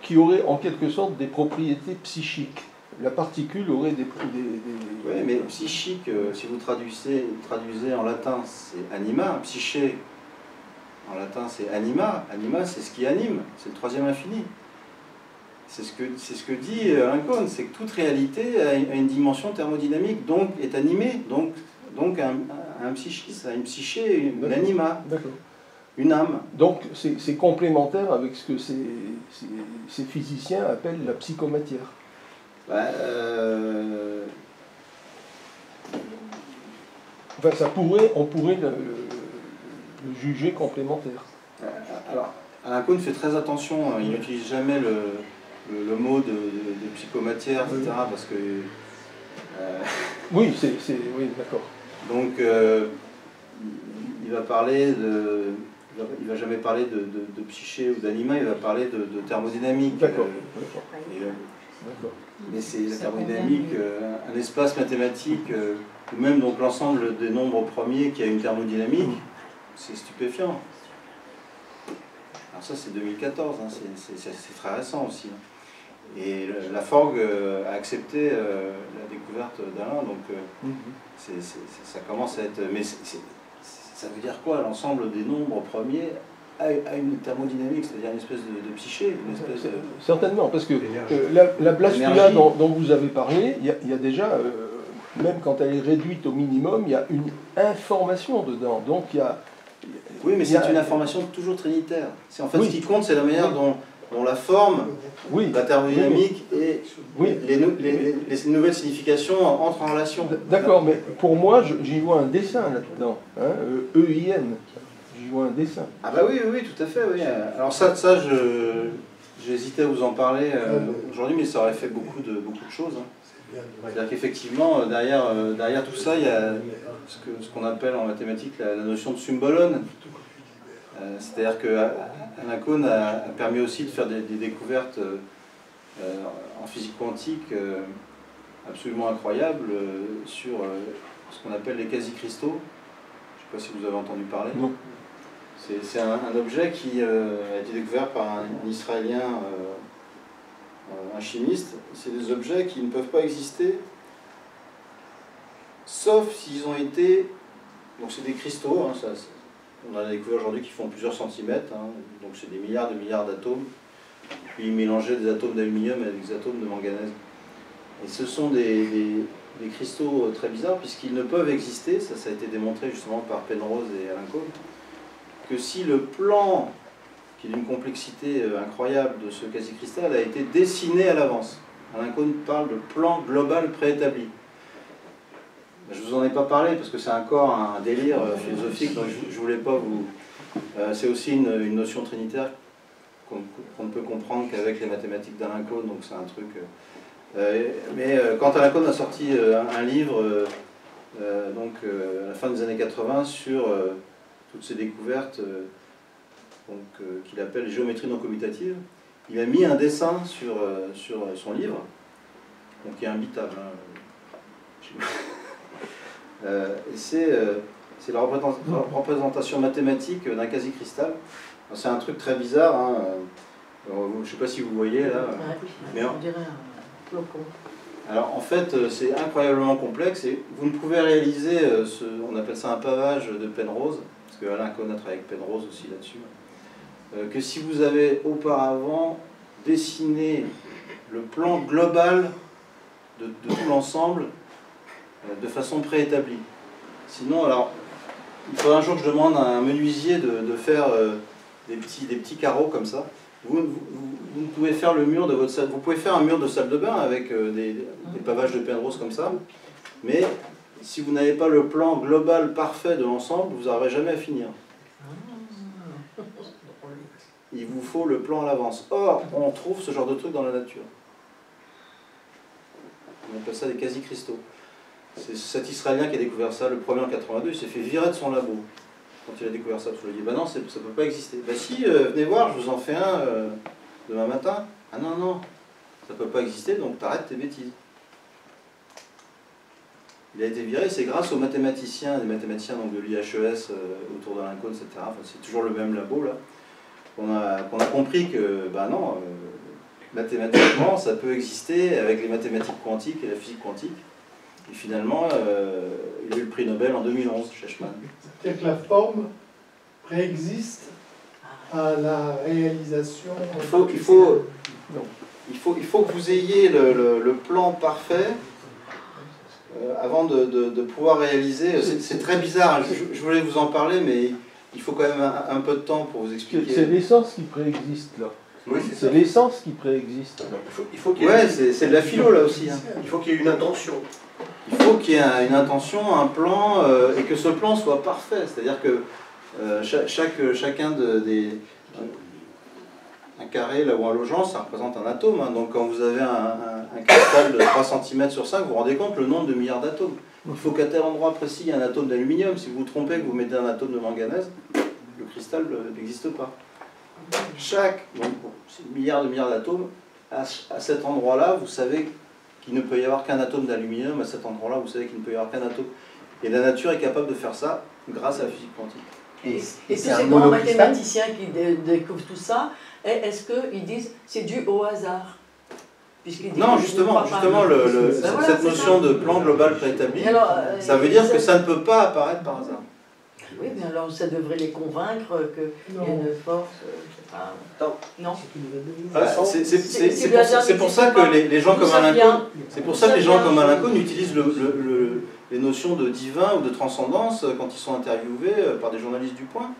qui aurait en quelque sorte des propriétés psychiques. La particule aurait des... Oui, mais psychique, si vous traduisez en latin, c'est anima, psyché. En latin, c'est anima. Anima, c'est ce qui anime. C'est le troisième infini. C'est ce que dit Alain Cohn, c'est que toute réalité a une dimension thermodynamique, donc est animée, donc un psychisme, une psyché, une anima, une âme. Donc c'est complémentaire avec ce que ces physiciens appellent la psychomatière. Enfin, on pourrait le juger complémentaire. Alors, Alain Cohn fait très attention, il n'utilise jamais le mot de psychomatière, etc. Parce que... Oui, oui, d'accord. Donc, il va parler de... Il va jamais parler de psyché ou d'anima, il va parler de thermodynamique. D'accord. Mais c'est la thermodynamique, un espace mathématique, ou même donc l'ensemble des nombres premiers qui a une thermodynamique, c'est stupéfiant. Alors ça c'est 2014, hein, c'est très récent aussi. Et la Forgue a accepté la découverte d'Alain, donc ça commence à être... Mais ça veut dire quoi? L'ensemble des nombres premiers a une thermodynamique, c'est-à-dire une espèce de psyché, une espèce de... Certainement, parce que la blastula dont vous avez parlé, il y a déjà, même quand elle est réduite au minimum, il y a une information dedans. Donc il y a... Oui, mais c'est une information toujours trinitaire. En fait, ce qui compte, c'est la manière dont la forme, la thermodynamique et les nouvelles significations entrent en relation. D'accord, mais pour moi, j'y vois un dessin là-dedans, hein, EIN, j'y vois un dessin. Ah bah oui, tout à fait, oui. Alors ça J'hésitais à vous en parler aujourd'hui, mais ça aurait fait beaucoup de choses. Hein. C'est-à-dire qu'effectivement, derrière tout ça, il y a ce qu'on appelle en mathématiques la notion de symbolone. C'est-à-dire qu'Alain Kohn a permis aussi de faire des découvertes en physique quantique absolument incroyables sur ce qu'on appelle les quasi-cristaux. Je ne sais pas si vous avez entendu parler. Non. C'est un objet qui a été découvert par un Israélien, un chimiste. C'est des objets qui ne peuvent pas exister, sauf s'ils ont été... Donc c'est des cristaux, hein, on en a découvert aujourd'hui qui font plusieurs centimètres, hein, donc c'est des milliards de milliards d'atomes, puis mélanger des atomes d'aluminium avec des atomes de manganèse. Et ce sont des cristaux très bizarres, puisqu'ils ne peuvent exister, ça a été démontré justement par Penrose et Alain Kohn, que si le plan, qui est d'une complexité incroyable de ce quasi-cristal, a été dessiné à l'avance. Alain Kohn parle de plan global préétabli. Je ne vous en ai pas parlé parce que c'est encore un délire philosophique, donc je ne voulais pas vous... c'est aussi une notion trinitaire qu'on ne peut comprendre qu'avec les mathématiques d'Alain Kohn, donc c'est un truc... mais quand Alain Kohn a sorti un livre à la fin des années 80 sur toutes ces découvertes qu'il appelle géométrie non commutative, il a mis un dessin sur son livre, donc qui est imbitable. Hein. C'est la représentation mathématique d'un quasi-cristal. C'est un truc très bizarre. Hein. Je ne sais pas si vous voyez là. Mais on dirait un flocon. Alors en fait, c'est incroyablement complexe et vous ne pouvez réaliser, on appelle ça un pavage de Penrose, parce que Alain Kohn a travaillé avec Penrose aussi là-dessus, que si vous avez auparavant dessiné le plan global de tout l'ensemble de façon préétablie. Sinon, alors, il faudra un jour que je demande à un menuisier de faire des petits carreaux comme ça. Vous pouvez faire le mur de votre salle, vous pouvez faire un mur de salle de bain avec des pavages de Penrose comme ça, mais si vous n'avez pas le plan global parfait de l'ensemble, vous n'arriverez jamais à finir. Il vous faut le plan à l'avance. Or, on trouve ce genre de truc dans la nature. On appelle ça des quasi-cristaux. C'est cet Israélien qui a découvert ça, le premier en 82, il s'est fait virer de son labo quand il a découvert ça. Parce que je lui ai dit, bah non, ça ne peut pas exister. Bah si, venez voir, je vous en fais un demain matin. Ah non, non, ça ne peut pas exister, donc t'arrêtes tes bêtises. Il a été viré, c'est grâce aux mathématiciens, des mathématiciens donc, de l'IHES autour d'Alain Kohn, etc. Enfin, c'est toujours le même labo là. Qu'on a compris que, bah non, mathématiquement, ça peut exister avec les mathématiques quantiques et la physique quantique. Et finalement, il a eu le prix Nobel en 2011, Sheshman. C'est-à-dire que la forme préexiste à la réalisation. Il faut que vous ayez le plan parfait avant de pouvoir réaliser. C'est très bizarre, je voulais vous en parler, mais il faut quand même un peu de temps pour vous expliquer. C'est l'essence qui préexiste là. Oui, c'est l'essence qui préexiste. Il faut qu'il y ait... Ouais, c'est de la philo là aussi. Hein. Il faut qu'il y ait une intention. Il faut qu'il y ait une intention, un plan, et que ce plan soit parfait. C'est-à-dire que chacun un carré là, ou un logent, ça représente un atome. Hein. Donc quand vous avez un cristal de 3 cm sur 5, vous vous rendez compte le nombre de milliards d'atomes. Il faut qu'à tel endroit précis, il y ait un atome d'aluminium. Si vous vous trompez, que vous mettez un atome de manganèse, le cristal n'existe pas. Milliards de milliards d'atomes, à cet endroit-là, vous savez qu'il ne peut y avoir qu'un atome d'aluminium, à cet endroit-là, vous savez qu'il ne peut y avoir qu'un atome. Et la nature est capable de faire ça grâce à la physique quantique. Et tous ces grands mathématiciens qui découvrent tout ça, est-ce qu'ils disent c'est dû au hasard? Non, justement cette notion de plan global préétabli, ça veut dire que ça ne peut pas apparaître par hasard. Oui, mais alors ça devrait les convaincre qu'il y a une force, je sais pas. Non. C'est pour ça que les gens comme Alain Kohn, c'est pour ça que les gens comme Alain Kohn utilisent les notions de divin ou de transcendance quand ils sont interviewés par des journalistes du Point.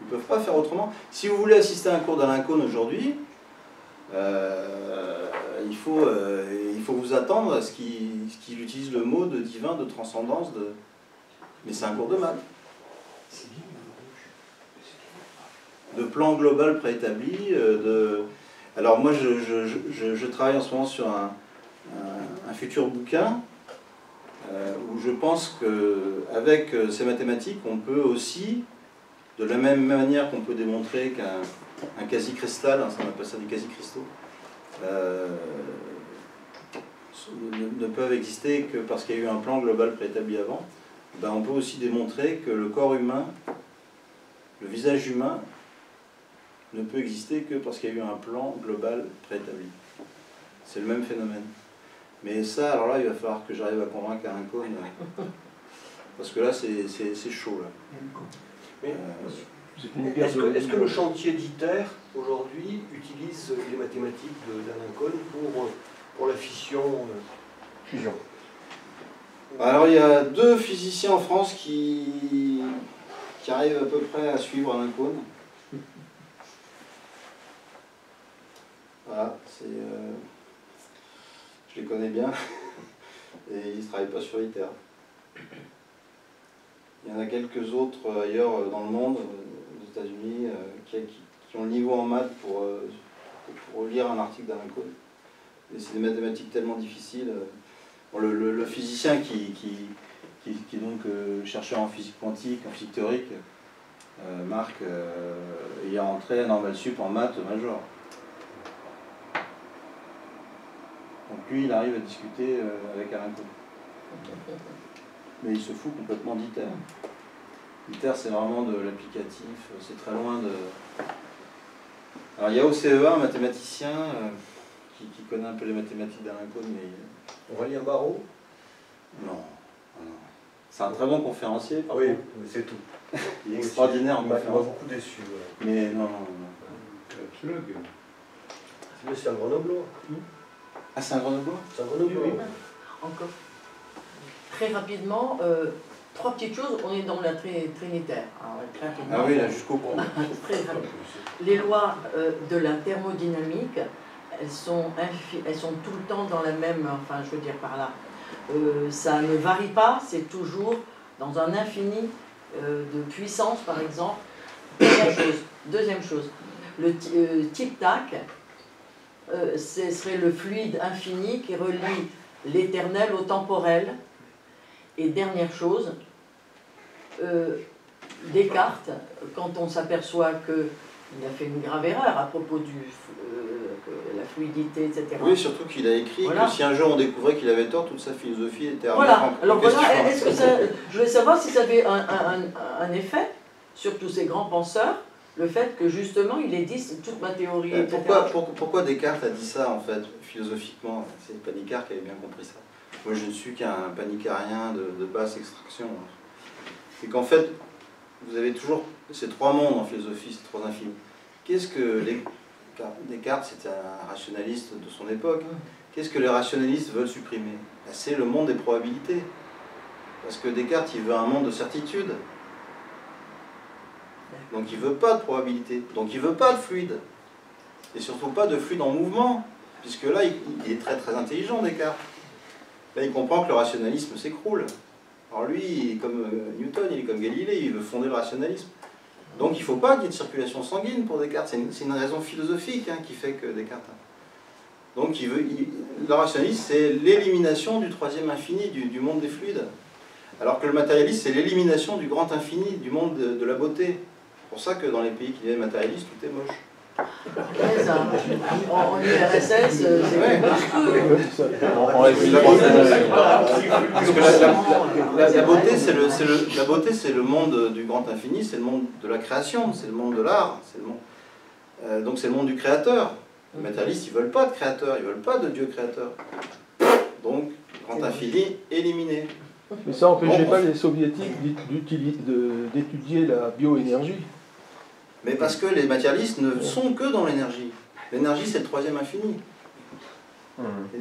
Ils ne peuvent pas faire autrement. Si vous voulez assister à un cours d'Alain Kohn aujourd'hui, il faut vous attendre à ce qu'il utilise le mot de divin, de transcendance, mais c'est un cours de maths. De plan global préétabli, Alors moi, je travaille en ce moment sur un futur bouquin où je pense qu'avec ces mathématiques, on peut aussi, de la même manière qu'on peut démontrer qu'un quasi-cristal, hein, ça on appelle ça des quasi-cristaux, ne peuvent exister que parce qu'il y a eu un plan global préétabli avant, ben on peut aussi démontrer que le corps humain, le visage humain, ne peut exister que parce qu'il y a eu un plan global préétabli. C'est le même phénomène. Mais ça, alors là, il va falloir que j'arrive à convaincre Aaron Cohn, parce que là, c'est chaud. Là. Mais est-ce que le chantier d'ITER, aujourd'hui, utilise les mathématiques d'Alain Cohn pour la fission fusion? Alors, il y a 2 physiciens en France qui arrivent à peu près à suivre Alain Cohn. Voilà, je les connais bien, et ils ne travaillent pas sur ITER. Il y en a quelques autres ailleurs dans le monde, aux États-Unis, qui ont le niveau en maths pour lire un article d'Alain Cohn. Et c'est des mathématiques tellement difficiles. Bon, le physicien qui est donc chercheur en physique quantique, en physique théorique, Marc, il a entré à Normal Sup en maths major. Donc lui, il arrive à discuter avec Alain Cohn. Mais il se fout complètement d'ITER. ITER, c'est vraiment de l'applicatif, c'est très loin de... Alors il y a au CEA un mathématicien qui connaît un peu les mathématiques d'Alain Cohn, mais... Aurélien Barraud? Non. C'est un très bon conférencier. Ah oui, c'est tout. Il est extraordinaire en conférence. Il m'a conférence. beaucoup déçu. Ouais. Mais non. Mais c'est un Grenoblois. Ah, c'est un Grenoblois? C'est un Grenoblois. Oui, encore. Très rapidement, 3 petites choses, on est dans la trinitaire. Alors, très rapidement. Ah oui, là, jusqu'au bout. Très rapidement. Les lois de la thermodynamique, elles sont tout le temps dans la même, enfin je veux dire par là, ça ne varie pas, c'est toujours dans un infini de puissance par exemple. Deuxième chose, le tic-tac, ce serait le fluide infini qui relie l'éternel au temporel. Et dernière chose, Descartes, quand on s'aperçoit qu'il a fait une grave erreur à propos de la fluidité, etc. Oui, surtout qu'il a écrit voilà. Que si un jour on découvrait qu'il avait tort, toute sa philosophie était à voilà. Alors question. voilà, est-ce que ça, je voulais savoir si ça avait un effet sur tous ces grands penseurs, le fait que justement il ait dit toute ma théorie, etc. Pourquoi Descartes a dit ça en fait, philosophiquement? C'est Panicard qui avait bien compris ça. Moi je ne suis qu'un panicarien de basse extraction. C'est qu'en fait, vous avez toujours ces 3 mondes en philosophie, ces 3 infinis. Qu'est-ce que Descartes, c'était un rationaliste de son époque. Qu'est-ce que les rationalistes veulent supprimer? C'est le monde des probabilités. Parce que Descartes, il veut un monde de certitude. Donc il ne veut pas de probabilité. Donc il ne veut pas de fluide. Et surtout pas de fluide en mouvement. Puisque là, il est très très intelligent, Descartes. Là, il comprend que le rationalisme s'écroule. Alors lui, il est comme Newton, il est comme Galilée, il veut fonder le rationalisme. Donc il ne faut pas qu'il y ait de circulation sanguine pour Descartes. C'est une raison philosophique qui fait que Descartes... Donc le rationalisme, c'est l'élimination du 3e infini, du monde des fluides. Alors que le matérialiste, c'est l'élimination du grand infini, du monde de la beauté. C'est pour ça que dans les pays qui deviennent matérialistes, tout est moche. Ouais, ça. En URSS, c'est parce que la beauté, c'est le monde du grand infini, c'est le monde de la création, c'est le monde de l'art, donc c'est le monde du créateur. Les matérialistes, ils ne veulent pas de créateur, ils ne veulent pas de Dieu créateur. Donc, grand infini, éliminé. Mais ça n'empêchait pas les soviétiques d'étudier la bioénergie. Mais parce que les matérialistes ne sont que dans l'énergie. L'énergie, c'est le 3e infini.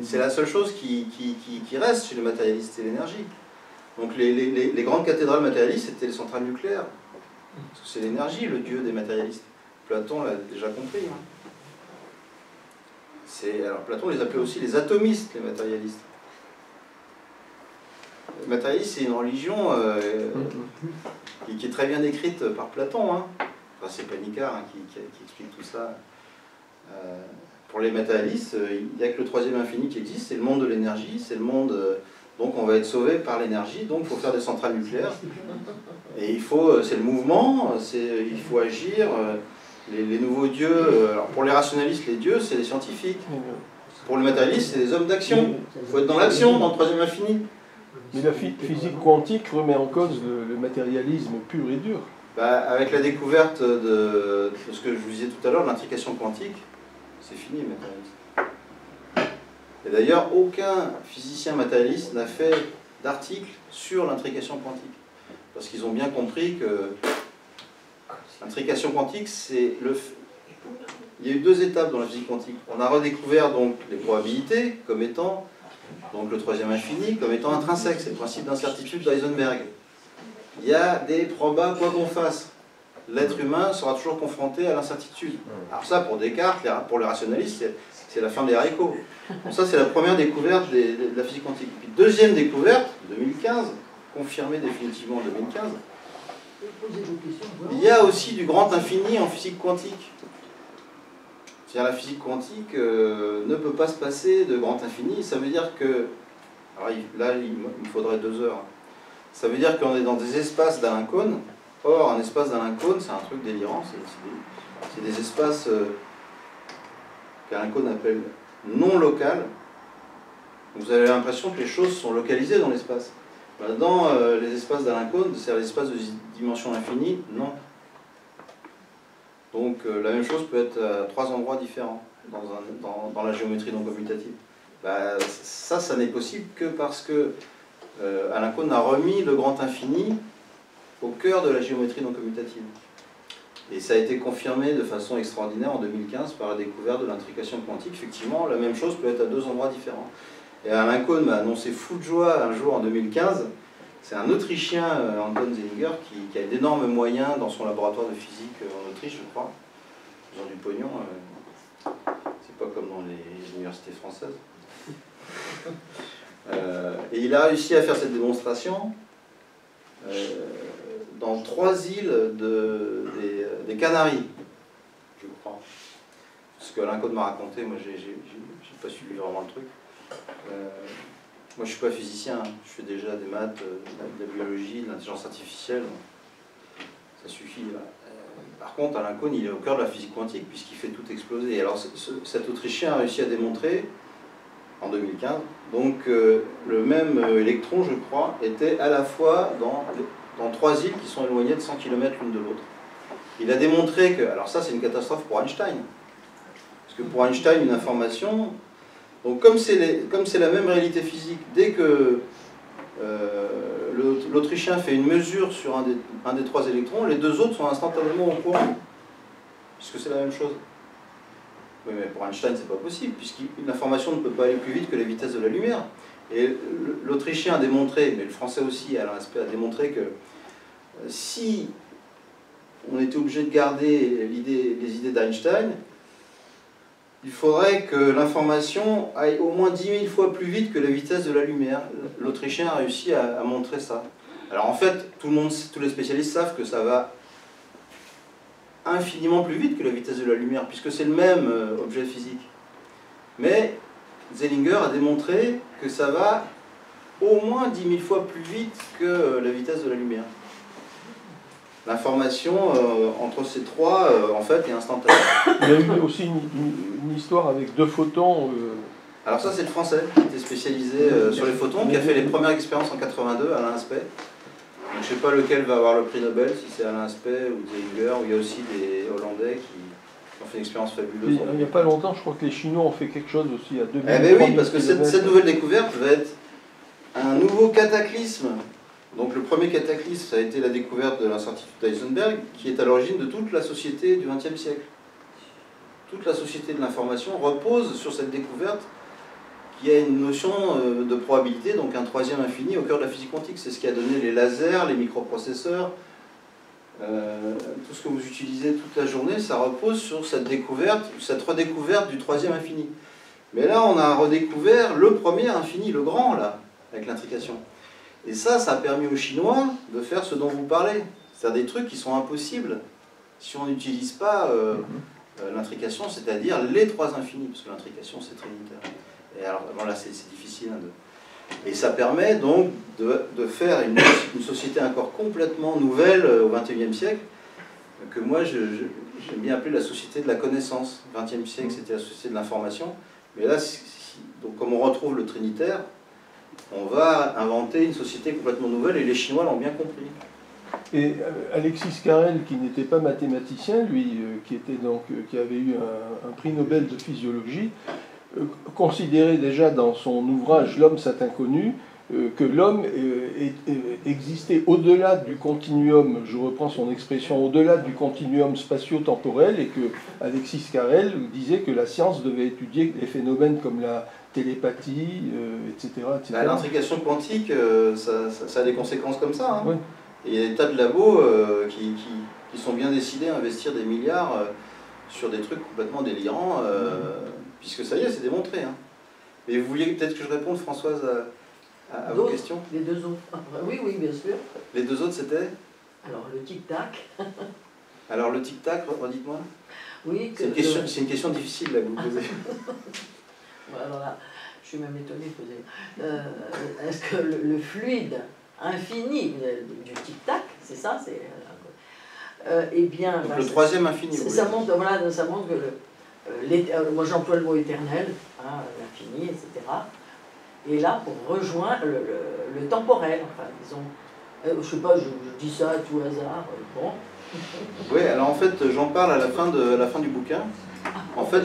C'est la seule chose qui reste chez les matérialistes, c'est l'énergie. Donc les grandes cathédrales matérialistes, c'était les centrales nucléaires. Parce que c'est l'énergie, le dieu des matérialistes. Platon l'a déjà compris. Alors Platon les appelait aussi les atomistes, les matérialistes. Les matérialistes, c'est une religion qui est très bien décrite par Platon. Enfin, c'est Panicard qui explique tout ça. pour les matérialistes, il n'y a que le troisième infini qui existe, c'est le monde de l'énergie, c'est le monde... donc on va être sauvé par l'énergie, donc il faut faire des centrales nucléaires. Et c'est le mouvement, il faut agir. Les nouveaux dieux, alors pour les rationalistes, les dieux, c'est les scientifiques. Pour le matérialiste, c'est les hommes d'action. Il faut être dans l'action, dans le troisième infini. Mais la physique quantique remet en cause le matérialisme pur et dur. Bah, avec la découverte de ce que je vous disais tout à l'heure, l'intrication quantique, c'est fini le matérialisme. Et d'ailleurs, aucun physicien matérialiste n'a fait d'article sur l'intrication quantique. Parce qu'ils ont bien compris que l'intrication quantique, c'est le... Il y a eu deux étapes dans la physique quantique. On a redécouvert donc les probabilités comme étant, donc le troisième infini, comme étant intrinsèque. C'est le principe d'incertitude d'Heisenberg. Il y a des probas quoi qu'on fasse. L'être humain sera toujours confronté à l'incertitude. Alors ça, pour Descartes, pour les rationalistes, c'est la fin des haricots. Donc ça, c'est la première découverte de la physique quantique. Puis deuxième découverte, 2015, confirmée définitivement en 2015, il y a aussi du grand infini en physique quantique. C'est-à-dire la physique quantique ne peut pas se passer de grand infini. Ça veut dire que... Alors là, il me faudrait 2 heures. Ça veut dire qu'on est dans des espaces d'Alain Kohn. Or, un espace d'Alain Kohn, c'est un truc délirant. C'est des espaces qu'Alain Kohn appelle non locales. Vous avez l'impression que les choses sont localisées dans l'espace. Dans les espaces d'Alain Kohn, c'est-à-dire les espaces de dimension infinie, non. Donc la même chose peut être à 3 endroits différents dans la géométrie non commutative. Ça n'est possible que parce que Alain Kohn a remis le grand infini au cœur de la géométrie non commutative. Et ça a été confirmé de façon extraordinaire en 2015 par la découverte de l'intrication quantique. Effectivement, la même chose peut être à 2 endroits différents. Et Alain Kohn m'a annoncé fou de joie un jour en 2015. C'est un Autrichien, Anton Zeilinger, qui a d'énormes moyens dans son laboratoire de physique en Autriche, je crois. Ils ont du pognon. C'est pas comme dans les universités françaises. Et il a réussi à faire cette démonstration dans 3 îles des Canaries, je crois. Ce que Alain Kohn m'a raconté, moi j'ai pas suivi vraiment le truc. Moi je suis pas physicien, je fais déjà des maths, de la biologie, de l'intelligence artificielle, ça suffit. Par contre, Alain Kohn, il est au cœur de la physique quantique puisqu'il fait tout exploser. Et alors cet Autrichien a réussi à démontrer en 2015, donc le même électron, je crois, était à la fois dans 3 îles qui sont éloignées de 100 km l'une de l'autre. Il a démontré que, alors ça c'est une catastrophe pour Einstein, parce que pour Einstein une information, donc comme c'est la même réalité physique, dès que l'Autrichien fait une mesure sur un des 3 électrons, les 2 autres sont instantanément au courant, puisque c'est la même chose. Oui, mais pour Einstein, c'est pas possible, puisqu'une information ne peut pas aller plus vite que la vitesse de la lumière. Et l'Autrichien a démontré, mais le Français aussi, Alain Aspect, a démontré que si on était obligé de garder les idées d'Einstein, il faudrait que l'information aille au moins 10 000 fois plus vite que la vitesse de la lumière. L'Autrichien a réussi à montrer ça. Alors en fait, tous les spécialistes savent que ça va infiniment plus vite que la vitesse de la lumière, puisque c'est le même objet physique. Mais Zeilinger a démontré que ça va au moins 10 000 fois plus vite que la vitesse de la lumière. L'information entre ces 3, en fait, est instantanée. Il y a eu aussi une histoire avec 2 photons. Alors ça, c'est le Français qui était spécialisé sur les photons, qui a fait les premières expériences en 82, Alain Aspect. Donc, je ne sais pas lequel va avoir le prix Nobel, si c'est Alain Aspect ou Zeilinger, ou il y a aussi des Hollandais qui ont fait une expérience fabuleuse. Il n'y a pas longtemps, je crois que les Chinois ont fait quelque chose aussi à 2000. Eh bien oui, parce que cette nouvelle découverte va être un nouveau cataclysme. Donc le premier cataclysme, ça a été la découverte de l'incertitude d'Heisenberg, qui est à l'origine de toute la société du XXe siècle. Toute la société de l'information repose sur cette découverte qui a une notion de probabilité, donc un 3e infini au cœur de la physique quantique. C'est ce qui a donné les lasers, les microprocesseurs, tout ce que vous utilisez toute la journée, ça repose sur cette découverte, cette redécouverte du 3e infini. Mais là, on a redécouvert le premier infini, le grand, là, avec l'intrication. Et ça a permis aux Chinois de faire ce dont vous parlez. C'est-à-dire des trucs qui sont impossibles si on n'utilise pas l'intrication, c'est-à-dire les trois infinis, parce que l'intrication c'est trinitaire. Et alors bon, là c'est difficile. Hein, et ça permet donc de faire une société encore complètement nouvelle au XXIe siècle, que moi j'aime bien appeler la société de la connaissance. Le XXe siècle c'était la société de l'information, mais là, donc, comme on retrouve le trinitaire, on va inventer une société complètement nouvelle, et les Chinois l'ont bien compris. Et Alexis Carrel, qui n'était pas mathématicien, lui, qui avait eu un prix Nobel de physiologie, considérait déjà dans son ouvrage L'homme c'est inconnu que l'homme existait au-delà du continuum, je reprends son expression, au-delà du continuum spatio-temporel, et que Alexis Carrel disait que la science devait étudier les phénomènes comme la télépathie, etc. L'intrication quantique, ça a des conséquences comme ça. Hein. Oui. Et il y a des tas de labos qui sont bien décidés à investir des milliards sur des trucs complètement délirants, puisque ça y est, c'est démontré. Hein. Et vous vouliez peut-être que je réponde, Françoise, à vos questions? Les deux autres. Oui, oui, bien sûr. Les deux autres, c'était? Alors, le tic-tac. Alors, le tic-tac, redites-moi. Oui, c'est une question difficile là, que vous posez. Alors là, je suis même étonnée de poser. Est-ce que le fluide infini du tic-tac, c'est ça, eh bien, donc, le troisième infini. Ça montre que moi j'emploie le mot éternel, hein, l'infini, etc. Et là, pour rejoindre le temporel, enfin, disons, je sais pas, je dis ça à tout hasard, bon. Oui, alors en fait, j'en parle à la fin du bouquin. En fait,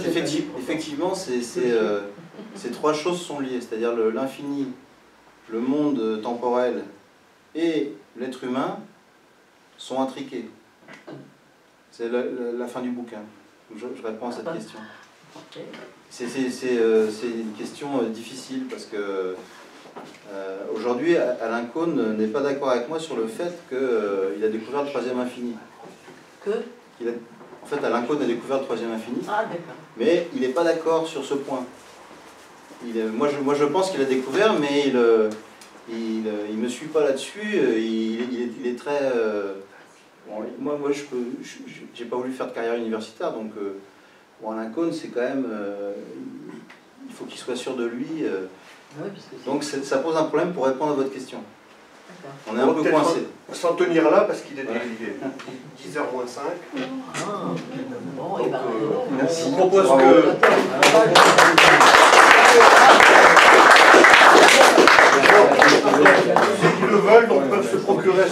effectivement, ces trois choses sont liées, c'est-à-dire l'infini, le monde temporel et l'être humain sont intriqués. C'est la fin du bouquin. Je réponds à cette question. C'est une question difficile parce que aujourd'hui, Alain Kohn n'est pas d'accord avec moi sur le fait qu'il a découvert le troisième infini. En fait, Alain Kohn a découvert le troisième infini, mais il n'est pas d'accord sur ce point. Moi, je pense qu'il a découvert, mais il me suit pas là-dessus. Il est très... moi, j'ai pas voulu faire de carrière universitaire, donc pour Alain Kohn, c'est quand même... il faut qu'il soit sûr de lui. Donc ça pose un problème pour répondre à votre question. On est un peu coincé. S'en tenir là, parce qu'il est 10h moins 5. Bon, et ben, merci. Je propose que... Ceux qui le veulent, donc, peuvent se procurer